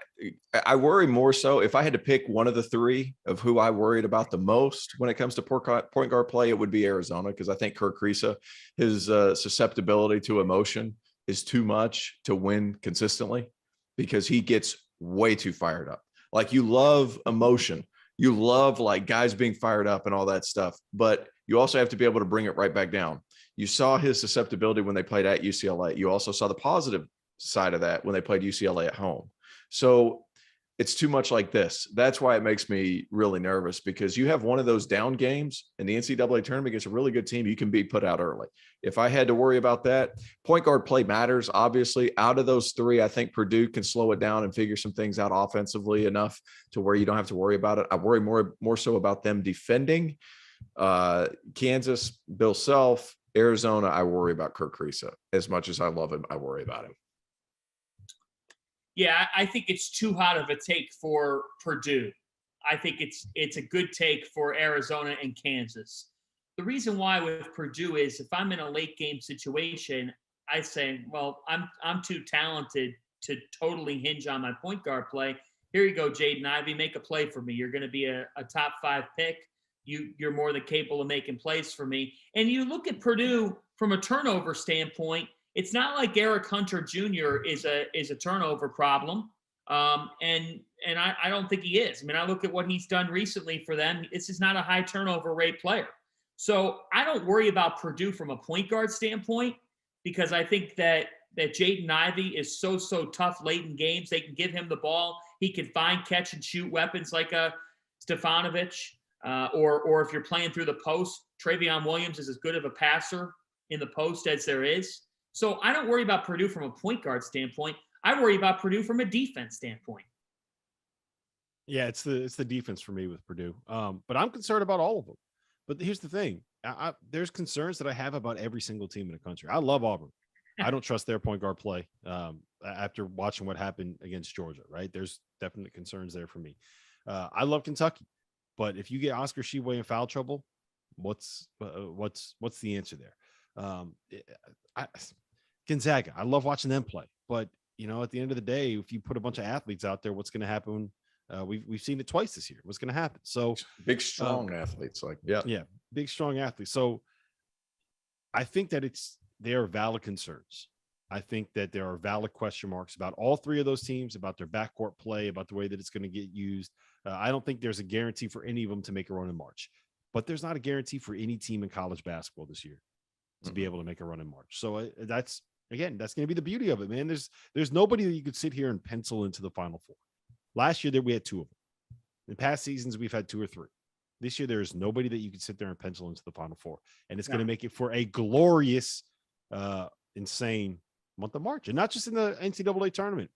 I worry more so. If I had to pick one of the 3 of who I worried about the most when it comes to point guard play, it would be Arizona, because I think Kirk Kriisa, his susceptibility to emotion is too much to win consistently, because he gets way too fired up. Like, you love emotion. You love like guys being fired up and all that stuff, but you also have to be able to bring it right back down. You saw his susceptibility when they played at UCLA. You also saw the positive side of that when they played UCLA at home. So it's too much like this. That's why it makes me really nervous, because you have one of those down games in the NCAA tournament against a really good team, you can be put out early. If I had to worry about that, point guard play matters. Obviously, out of those 3, I think Purdue can slow it down and figure some things out offensively enough to where you don't have to worry about it. I worry more so about them defending. Kansas, Bill Self. Arizona, I worry about Kirk Kriisa. As much as I love him, I worry about him. Yeah, I think it's too hot of a take for Purdue. I think it's a good take for Arizona and Kansas. The reason why with Purdue is, if I'm in a late game situation, I say, well, I'm too talented to totally hinge on my point guard play. here you go, Jaden Ivey, make a play for me. You're going to be a top 5 pick. You're more than capable of making plays for me. And you look at Purdue from a turnover standpoint, it's not like Eric Hunter Jr. is a turnover problem. And I don't think he is. I mean, I look at what he's done recently for them. This is not a high turnover rate player. So I don't worry about Purdue from a point guard standpoint, because I think that Jaden Ivey is so tough late in games. They can give him the ball. He can find catch and shoot weapons like a Stefanovic, or if you're playing through the post, Travion Williams is as good of a passer in the post as there is. So I don't worry about Purdue from a point guard standpoint. I worry about Purdue from a defense standpoint. Yeah, it's the defense for me with Purdue. But I'm concerned about all of them. But here's the thing. There's concerns that I have about every single team in the country. I love Auburn. I don't trust their point guard play after watching what happened against Georgia, right? There's definite concerns there for me. I love Kentucky. But if you get Oscar Tshiebwe in foul trouble, what's the answer there? Gonzaga, I love watching them play. But, at the end of the day, if you put a bunch of athletes out there, what's going to happen? We've seen it twice this year. What's going to happen? So big, strong athletes, big, strong athletes. So I think that they are valid concerns. I think that there are valid question marks about all three of those teams, about their backcourt play, about the way that it's going to get used. I don't think there's a guarantee for any of them to make a run in March, but there's not a guarantee for any team in college basketball this year to be able to make a run in March. So that's going to be the beauty of it, man. There's nobody that you could sit here and pencil into the Final Four. Last year we had 2 of them. In past seasons, we've had 2 or 3. This year, there's nobody that you can sit there and pencil into the Final Four. And it's going to make it for a glorious, insane month of March. And not just in the NCAA tournament.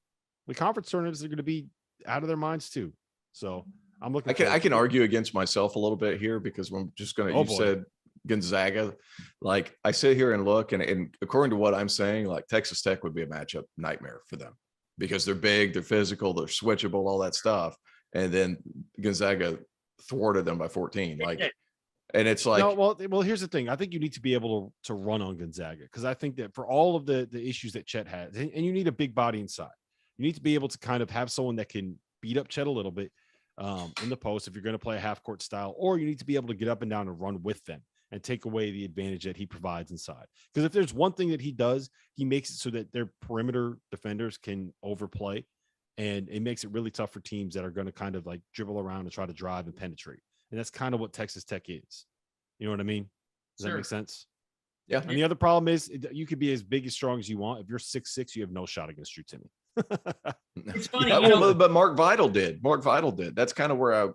The conference tournaments are going to be out of their minds too. So I'm looking. I can argue against myself a little bit here, because I'm just going to, said Gonzaga. Like, I sit here and look, and according to what I'm saying, like, Texas Tech would be a matchup nightmare for them, because they're big, they're physical, they're switchable, all that stuff. And then Gonzaga thwarted them by 14. And it's like, no, well, here's the thing. I think you need to be able to run on Gonzaga, because I think that for all of the issues that Chet has, and you need a big body inside, you need to be able to kind of have someone that can beat up Chet a little bit in the post if you're going to play a half court style, or you need to be able to get up and down and run with them and take away the advantage that he provides inside. Because if there's one thing that he does, he makes it so that their perimeter defenders can overplay, and it makes it really tough for teams that are going to kind of like dribble around and try to drive and penetrate. And that's kind of what Texas Tech is. You know what I mean? Does that make sense? Yeah. And the other problem is you could be as big, as strong as you want. If you're 6'6", you have no shot against Drew Timme. It's funny. Yeah, but Mark Vidal did. That's kind of where I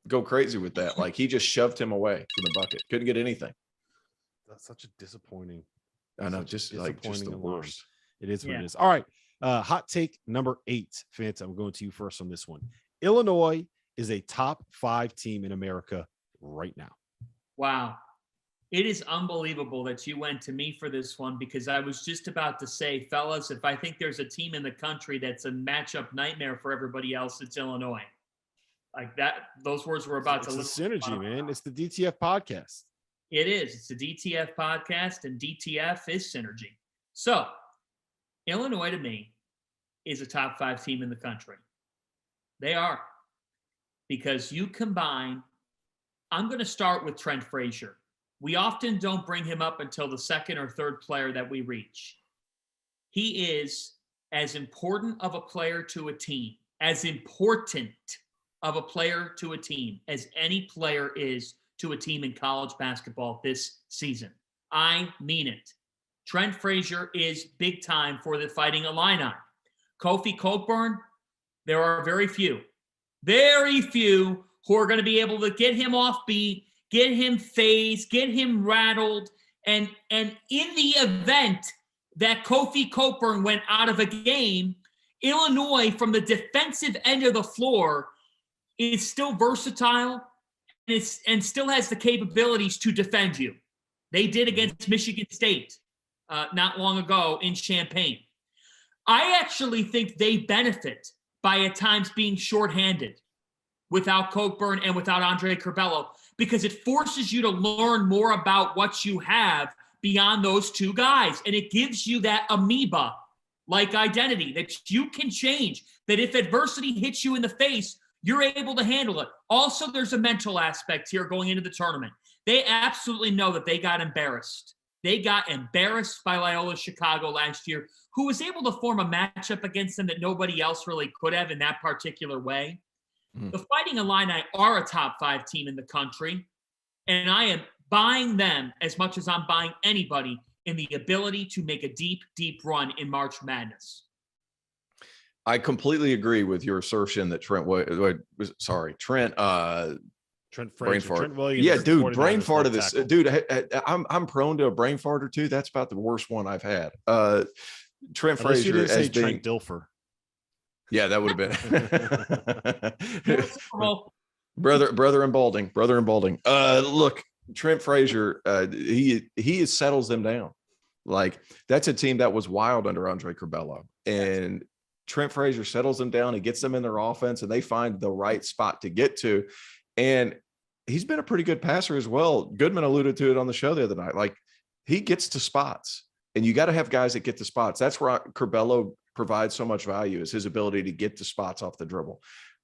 go crazy with that. Like, he just shoved him away from the bucket. Couldn't get anything. That's such a disappointing. I know, just the worst. It is what it is. All right. Hot take number 8, Fanta. I'm going to you first on this one. Illinois is a top 5 team in America right now. Wow. It is unbelievable that you went to me for this one, because I was just about to say, fellas, if I think there's a team in the country that's a matchup nightmare for everybody else, it's Illinois. Like that, those words were about to listen. It's the synergy, man. It's the DTF podcast. It is. It's the DTF podcast, and DTF is synergy. So Illinois, to me, is a top 5 team in the country. They are. Because you combine, I'm going to start with Trent Frazier. We often don't bring him up until the second or third player that we reach. He is as important of a player to a team, as important of a player to a team as any player is to a team in college basketball this season. I mean it. Trent Frazier is big time for the Fighting Illini. Kofi Cockburn, there are very few who are going to be able to get him off beat, get him phased, get him rattled. And in the event that Kofi Cockburn went out of a game, Illinois, from the defensive end of the floor, is still versatile and still has the capabilities to defend you. They did against Michigan State not long ago in Champaign. I actually think they benefit by at times being shorthanded without Cockburn and without Andre Curbelo, because it forces you to learn more about what you have beyond those two guys. And it gives you that amoeba identity that you can change, that if adversity hits you in the face, you're able to handle it. Also, there's a mental aspect here going into the tournament. They absolutely know that they got embarrassed. They got embarrassed by Loyola Chicago last year, who was able to form a matchup against them that nobody else really could have in that particular way. The Fighting Illini are a top 5 team in the country, and I am buying them as much as I'm buying anybody in the ability to make a deep, deep run in March Madness. I completely agree with your assertion that Trent Frazier, Trent Williams. Yeah, dude, brain fart of this. Dude, I'm prone to a brain fart or two. That's about the worst one I've had. Trent Frazier as being Trent Dilfer. Yeah, that would have been brother and Balding. Look, Trent Frazier, he settles them down. Like, that's a team that was wild under Andre Curbelo, and Trent Frazier settles them down. He gets them in their offense, and they find the right spot to get to. And he's been a pretty good passer as well. Goodman alluded to it on the show the other night. Like, he gets to spots, and you got to have guys that get to spots. That's where Curbelo provides so much value, is his ability to get to spots off the dribble.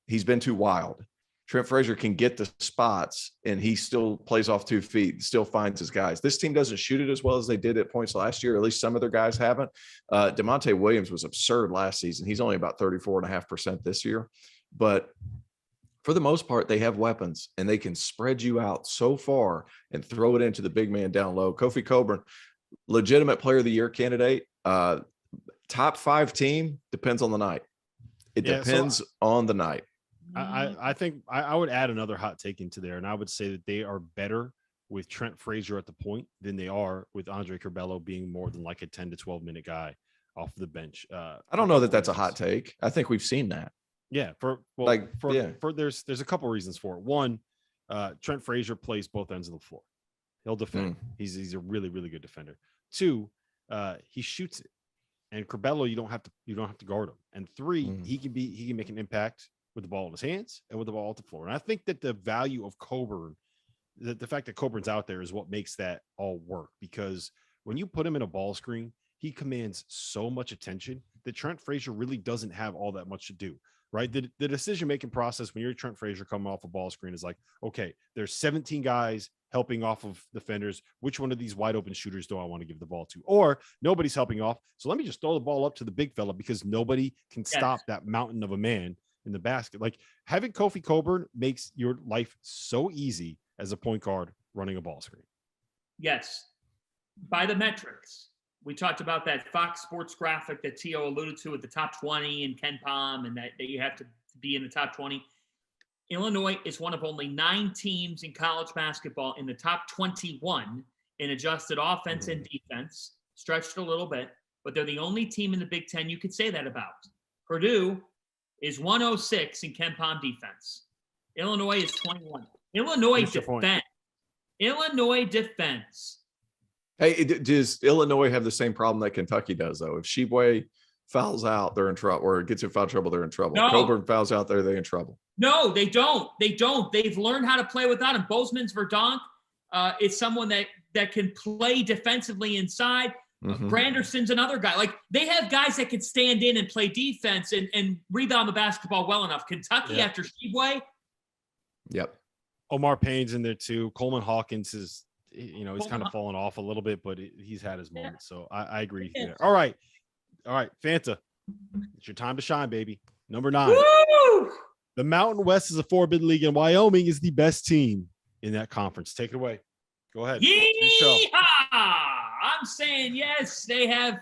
He's been too wild. Trent Frazier can get the spots, and he still plays off 2 feet, still finds his guys. This team doesn't shoot it as well as they did at points last year. At least some of their guys haven't. DeMonte Williams was absurd last season. He's only about 34.5% this year. But for the most part, they have weapons, and they can spread you out so far and throw it into the big man down low. Kofi Cockburn, legitimate player of the year candidate. Top 5 team, depends on the night. It depends on the night. I think I would add another hot take into there, and I would say that they are better with Trent Frazier at the point than they are with Andre Curbelo being more than like a 10 to 12 minute guy off the bench. I don't know that that's a hot take. I think we've seen that. Yeah, there's a couple reasons for it. One, Trent Frazier plays both ends of the floor. He'll defend. He's a really, really good defender. Two, he shoots it, and Curbelo you don't have to guard him. And three, he can make an impact with the ball in his hands and with the ball at the floor. And I think that the value of Cockburn, the fact that Coburn's out there, is what makes that all work, because when you put him in a ball screen, he commands so much attention that Trent Frazier really doesn't have all that much to do, right? The decision-making process when you're Trent Frazier coming off a ball screen is like, okay, there's 17 guys helping off of defenders. Which one of these wide open shooters do I want to give the ball to? Or nobody's helping off, so let me just throw the ball up to the big fella, because nobody can stop that mountain of a man in the basket. Like, having Kofi Cockburn makes your life so easy as a point guard running a ball screen. Yes. By the metrics, we talked about that Fox Sports graphic that Tio alluded to at the top 20 and Ken Pom, and that you have to be in the top 20. Illinois is one of only 9 teams in college basketball in the top 21 in adjusted offense and defense, stretched a little bit, but they're the only team in the Big Ten you could say that about. Purdue is 106 in Ken Pom defense. Illinois is 21. Illinois defense. Hey, does Illinois have the same problem that Kentucky does, though? If Sheboy fouls out, they're in trouble, or gets in foul trouble, they're in trouble. No. Cockburn fouls out, they're in trouble. No, they don't. They've learned how to play without him. Bozeman's Verdonk is someone that can play defensively inside. Granderson's another guy. Like, they have guys that can stand in and play defense and rebound the basketball well enough. Kentucky after Sheboy. Yep. Omar Payne's in there too. Coleman Hawkins is, he's kind of fallen off a little bit, but he's had his moments. So I agree with you there. All right, Fanta, it's your time to shine, baby. Number 9. Woo! The Mountain West is a 4-bid league, and Wyoming is the best team in that conference. Take it away. Go ahead. I'm saying yes. They have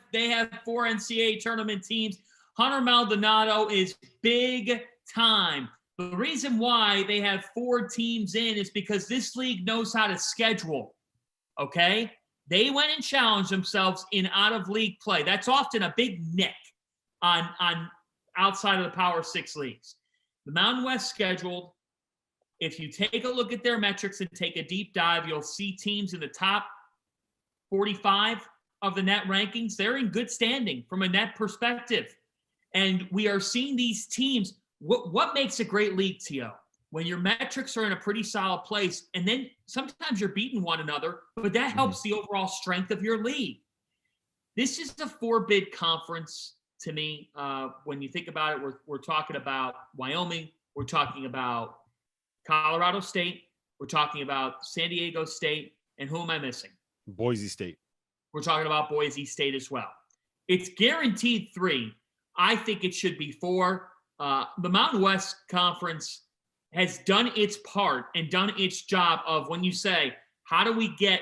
4 NCAA tournament teams. Hunter Maldonado is big time. The reason why they have 4 teams in is because this league knows how to schedule. Okay? They went and challenged themselves in out-of-league play. That's often a big nick on outside of the Power 6 leagues. The Mountain West scheduled, if you take a look at their metrics and take a deep dive, you'll see teams in the top 45 of the net rankings. They're in good standing from a net perspective. And we are seeing these teams. What makes a great league, Tio? When your metrics are in a pretty solid place, and then sometimes you're beating one another, but that helps the overall strength of your league. This is the 4-bid conference. to me. When you think about it, we're talking about Wyoming. We're talking about Colorado State. We're talking about San Diego State. And who am I missing? Boise State. We're talking about Boise State as well. It's guaranteed 3. I think it should be 4. The Mountain West Conference has done its part and done its job of when you say, how do we get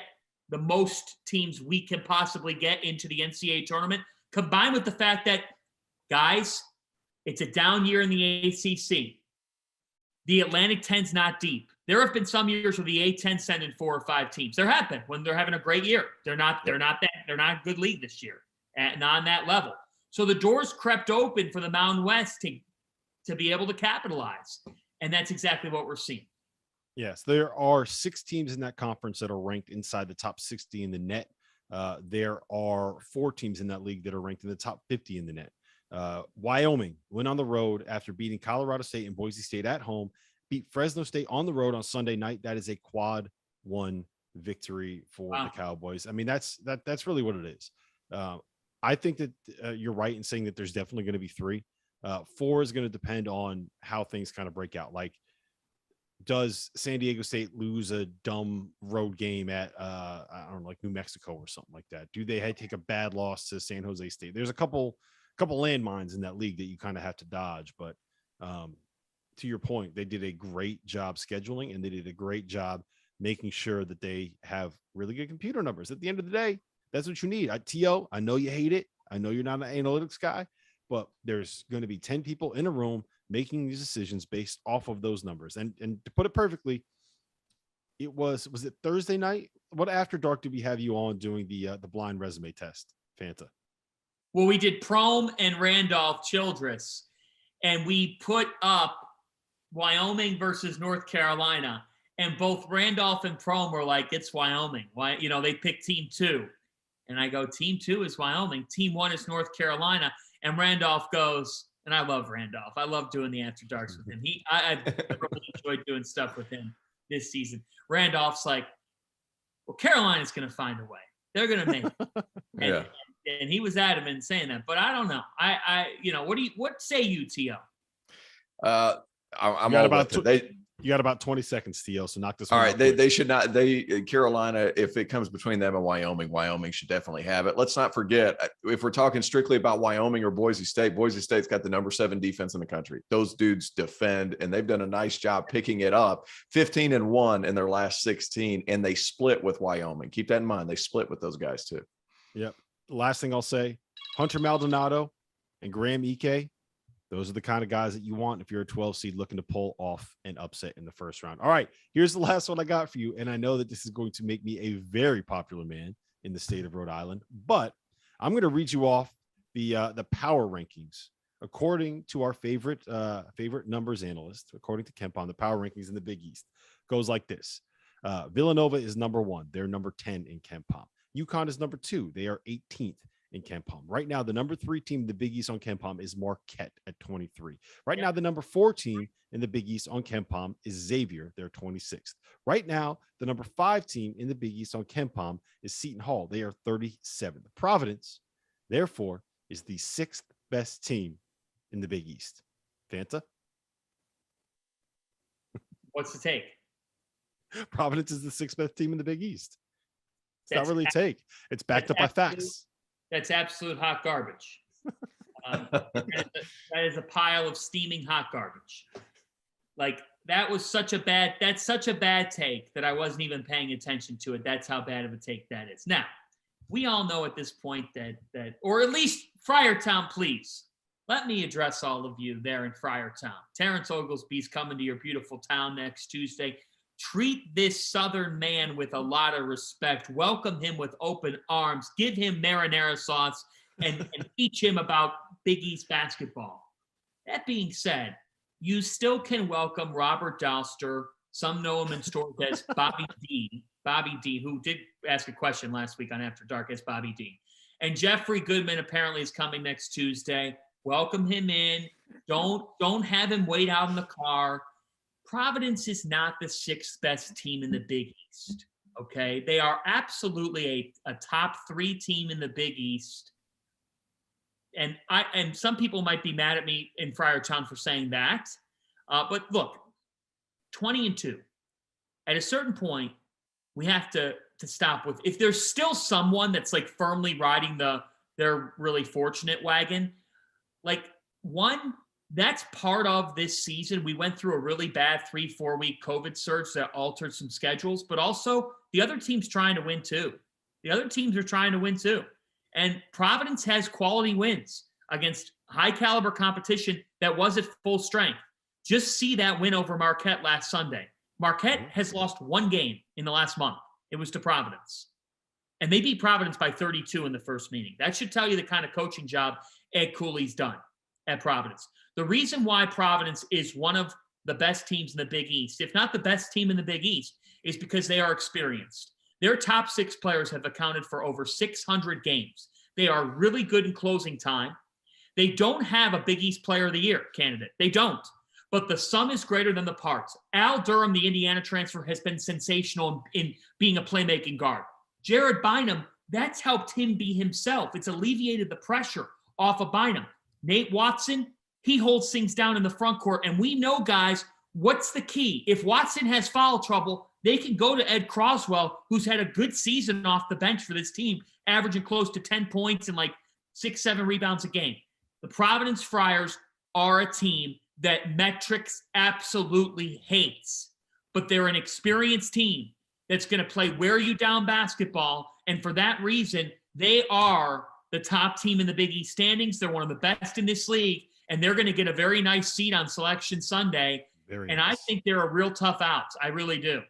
the most teams we can possibly get into the NCAA tournament, combined with the fact that, guys, it's a down year in the ACC. The Atlantic 10's not deep. There have been some years where the A10 sent in 4 or 5 teams. There have been when they're having a great year. They're not a good league this year, and not on that level. So the doors crept open for the Mountain West to be able to capitalize, and that's exactly what we're seeing. Yes, there are 6 teams in that conference that are ranked inside the top 60 in the net. There are 4 teams in that league that are ranked in the top 50 in the net. Wyoming went on the road after beating Colorado State and Boise State at home, beat Fresno State on the road on Sunday night. That is a quad 1 victory for the Cowboys. I mean, that's really what it is. I think that you're right in saying that there's definitely going to be 3. 4 is going to depend on how things kind of break out. Like, does San Diego State lose a dumb road game at I don't know, like New Mexico or something like that? Do they take a bad loss to San Jose State? There's a couple landmines in that league that you kind of have to dodge. But to your point, they did a great job scheduling, and they did a great job making sure that they have really good computer numbers. At the end of the day, that's what you need. T.O., I know you hate it. I know you're not an analytics guy, but there's going to be 10 people in a room making these decisions based off of those numbers. And to put it perfectly, was it Thursday night? What after dark did we have you on doing the blind resume test, Fanta? Well, we did Prohm and Randolph Childress, and we put up Wyoming versus North Carolina, and both Randolph and Prohm were like, it's Wyoming. Why? They picked team 2. And I go, team 2 is Wyoming. Team 1 is North Carolina. And Randolph goes, and I love Randolph. I love doing the after darks with him. I've really enjoyed doing stuff with him this season. Randolph's like, well, Carolina's going to find a way. They're going to make it. And he was adamant in saying that, but I don't know. What say you, T.O.? I'm all about it. You got about 20 seconds, T.O., so knock this one out. All right, they should not. Carolina, if it comes between them and Wyoming should definitely have it. Let's not forget, if we're talking strictly about Wyoming or Boise State's got the number 7 defense in the country. Those dudes defend, and they've done a nice job picking it up. 15-1 in their last 16, and they split with Wyoming. Keep that in mind. They split with those guys too. Yep. Last thing I'll say, Hunter Maldonado and Graham Ike, those are the kind of guys that you want if you're a 12 seed looking to pull off an upset in the first round. All right, here's the last one I got for you. And I know that this is going to make me a very popular man in the state of Rhode Island, but I'm going to read you off the power rankings. According to our favorite numbers analyst, according to KenPom, the power rankings in the Big East goes like this. Villanova is number 1. They're number 10 in KenPom. UConn is number 2. They are 18th. In KenPom. Right now, the number 3 team in the Big East on KenPom is Marquette at 23. Right now, the number 4 team in the Big East on KenPom is Xavier. They're 26th. Right now, the number 5 team in the Big East on KenPom is Seton Hall. They are 37th. Providence, therefore, is the 6th best team in the Big East. Fanta? What's the take? Providence is the 6th best team in the Big East. It's not really a take. It's backed up by facts. That's absolute hot garbage. That is a pile of steaming hot garbage. Like, that's such a bad take that I wasn't even paying attention to it. That's how bad of a take that is. Now, we all know at this point that or at least Friartown, please. Let me address all of you there in Friartown. Terrence Oglesby's coming to your beautiful town next Tuesday. Treat this Southern man with a lot of respect. Welcome him with open arms. Give him marinara sauce and teach him about Big East basketball. That being said, you still can welcome Robert Dauster. Some know him in stores as Bobby D, who did ask a question last week on After Dark as Bobby D. And Jeffrey Goodman apparently is coming next Tuesday. Welcome him in. Don't have him wait out in the car. Providence is not the 6th best team in the Big East, okay? They are absolutely a top 3 team in the Big East. And some people might be mad at me in Friartown for saying that. But look, 20-2. At a certain point, we have to stop with, if there's still someone that's like firmly riding their really fortunate wagon, like that's part of this season. We went through a really bad 3-4 week COVID surge that altered some schedules, but also the other team's trying to win too. The other teams are trying to win too. And Providence has quality wins against high caliber competition that was at full strength. Just see that win over Marquette last Sunday. Marquette has lost one game in the last month. It was to Providence. And they beat Providence by 32 in the first meeting. That should tell you the kind of coaching job Ed Cooley's done at Providence. The reason why Providence is one of the best teams in the Big East, if not the best team in the Big East, is because they are experienced. Their top 6 players have accounted for over 600 games. They are really good in closing time. They don't have a Big East Player of the Year candidate. They don't. But the sum is greater than the parts. Al Durham, the Indiana transfer, has been sensational in being a playmaking guard. Jared Bynum, that's helped him be himself. It's alleviated the pressure off of Bynum. Nate Watson, he holds things down in the front court. And we know, guys, what's the key? If Watson has foul trouble, they can go to Ed Croswell, who's had a good season off the bench for this team, averaging close to 10 points and like 6-7 rebounds a game. The Providence Friars are a team that metrics absolutely hates, but they're an experienced team that's going to play wear you down basketball. And for that reason, they are the top team in the Big East standings. They're one of the best in this league, and they're going to get a very nice seat on Selection Sunday. I think they're a real tough out. I really do.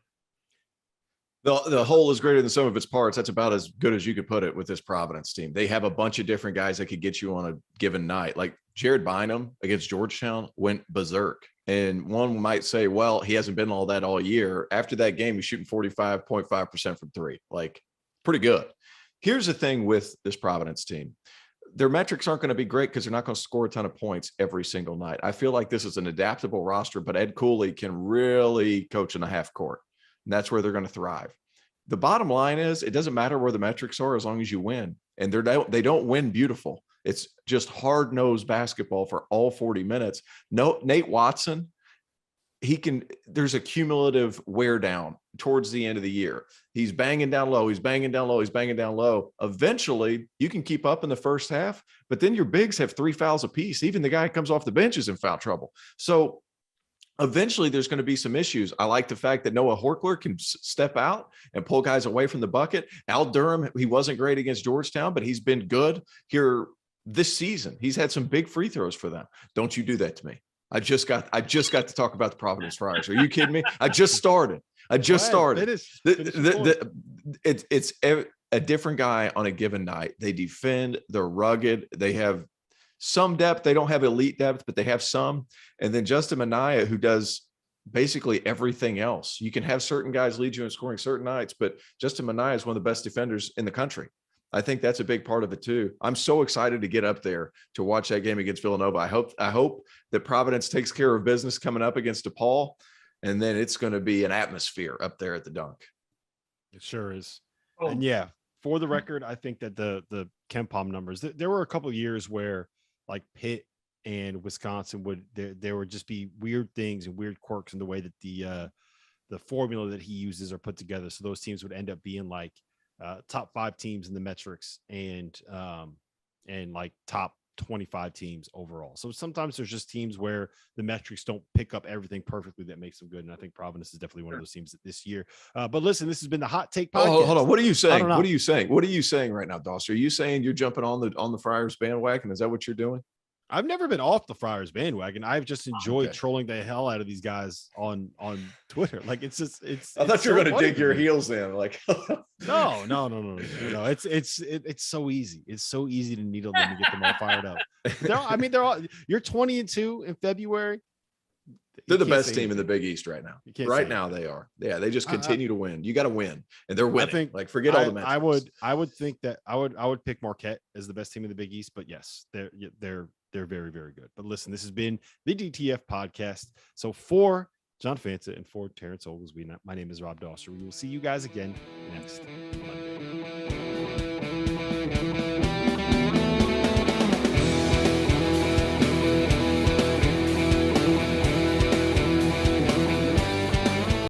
The whole is greater than some of its parts. That's about as good as you could put it with this Providence team. They have a bunch of different guys that could get you on a given night. Like Jared Bynum against Georgetown went berserk. And one might say, well, he hasn't been all that all year. After that game, he's shooting 45.5% from 3. Like, pretty good. Here's the thing with this Providence team. Their metrics aren't going to be great because they're not going to score a ton of points every single night. I feel like this is an adaptable roster, but Ed Cooley can really coach in the half court. And that's where they're going to thrive. The bottom line is it doesn't matter where the metrics are as long as you win. And they don't win beautiful. It's just hard-nosed basketball for all 40 minutes. No, Nate Watson, there's a cumulative wear down towards the end of the year. He's banging down low. He's banging down low. He's banging down low. Eventually, you can keep up in the first half, but then your bigs have 3 fouls apiece. Even the guy who comes off the bench is in foul trouble. So eventually there's going to be some issues. I like the fact that Noah Horkler can step out and pull guys away from the bucket. Al Durham, he wasn't great against Georgetown, but he's been good here this season. He's had some big free throws for them. Don't you do that to me. I just got to talk about the Providence Friars. Are you kidding me? I just started. It's a different guy on a given night. They defend, they're rugged. They have some depth. They don't have elite depth, but they have some. And then Justin Minaya, who does basically everything else. You can have certain guys lead you in scoring certain nights, but Justin Minaya is one of the best defenders in the country. I think that's a big part of it too. I'm so excited to get up there to watch that game against Villanova. I hope that Providence takes care of business coming up against DePaul, and then it's going to be an atmosphere up there at the Dunk. It sure is. Oh. And yeah, for the record, I think that the KenPom numbers, there were a couple of years where like Pitt and Wisconsin there would just be weird things and weird quirks in the way that the formula that he uses are put together. So those teams would end up being like top 5 teams in the metrics and like top 25 teams overall. So sometimes there's just teams where the metrics don't pick up everything perfectly that makes them good. And I think Providence is definitely one of those teams this year. But listen, this has been the Hot Take podcast. Oh, hold on. What are you saying? What are you saying? What are you saying right now, Dauster? Are you saying you're jumping on the Friars bandwagon? Is that what you're doing? I've never been off the Friars bandwagon. I've just enjoyed trolling the hell out of these guys on Twitter. Like it's I thought you were going to dig your heels in. Like no. It's so easy. It's so easy to needle them and get them all fired up. They're all. You're 20-2 in February. They're the best team in the Big East right now. Right now they are. Yeah, they just continue to win. You got to win, and they're winning. I think, like forget all the metrics. I would think that I would pick Marquette as the best team in the Big East, but yes, they're very, very good. But listen, this has been the DTF podcast. So for John Fanta and for Terrence Oglesby, my name is Rob Dauster. We will see you guys again next Monday.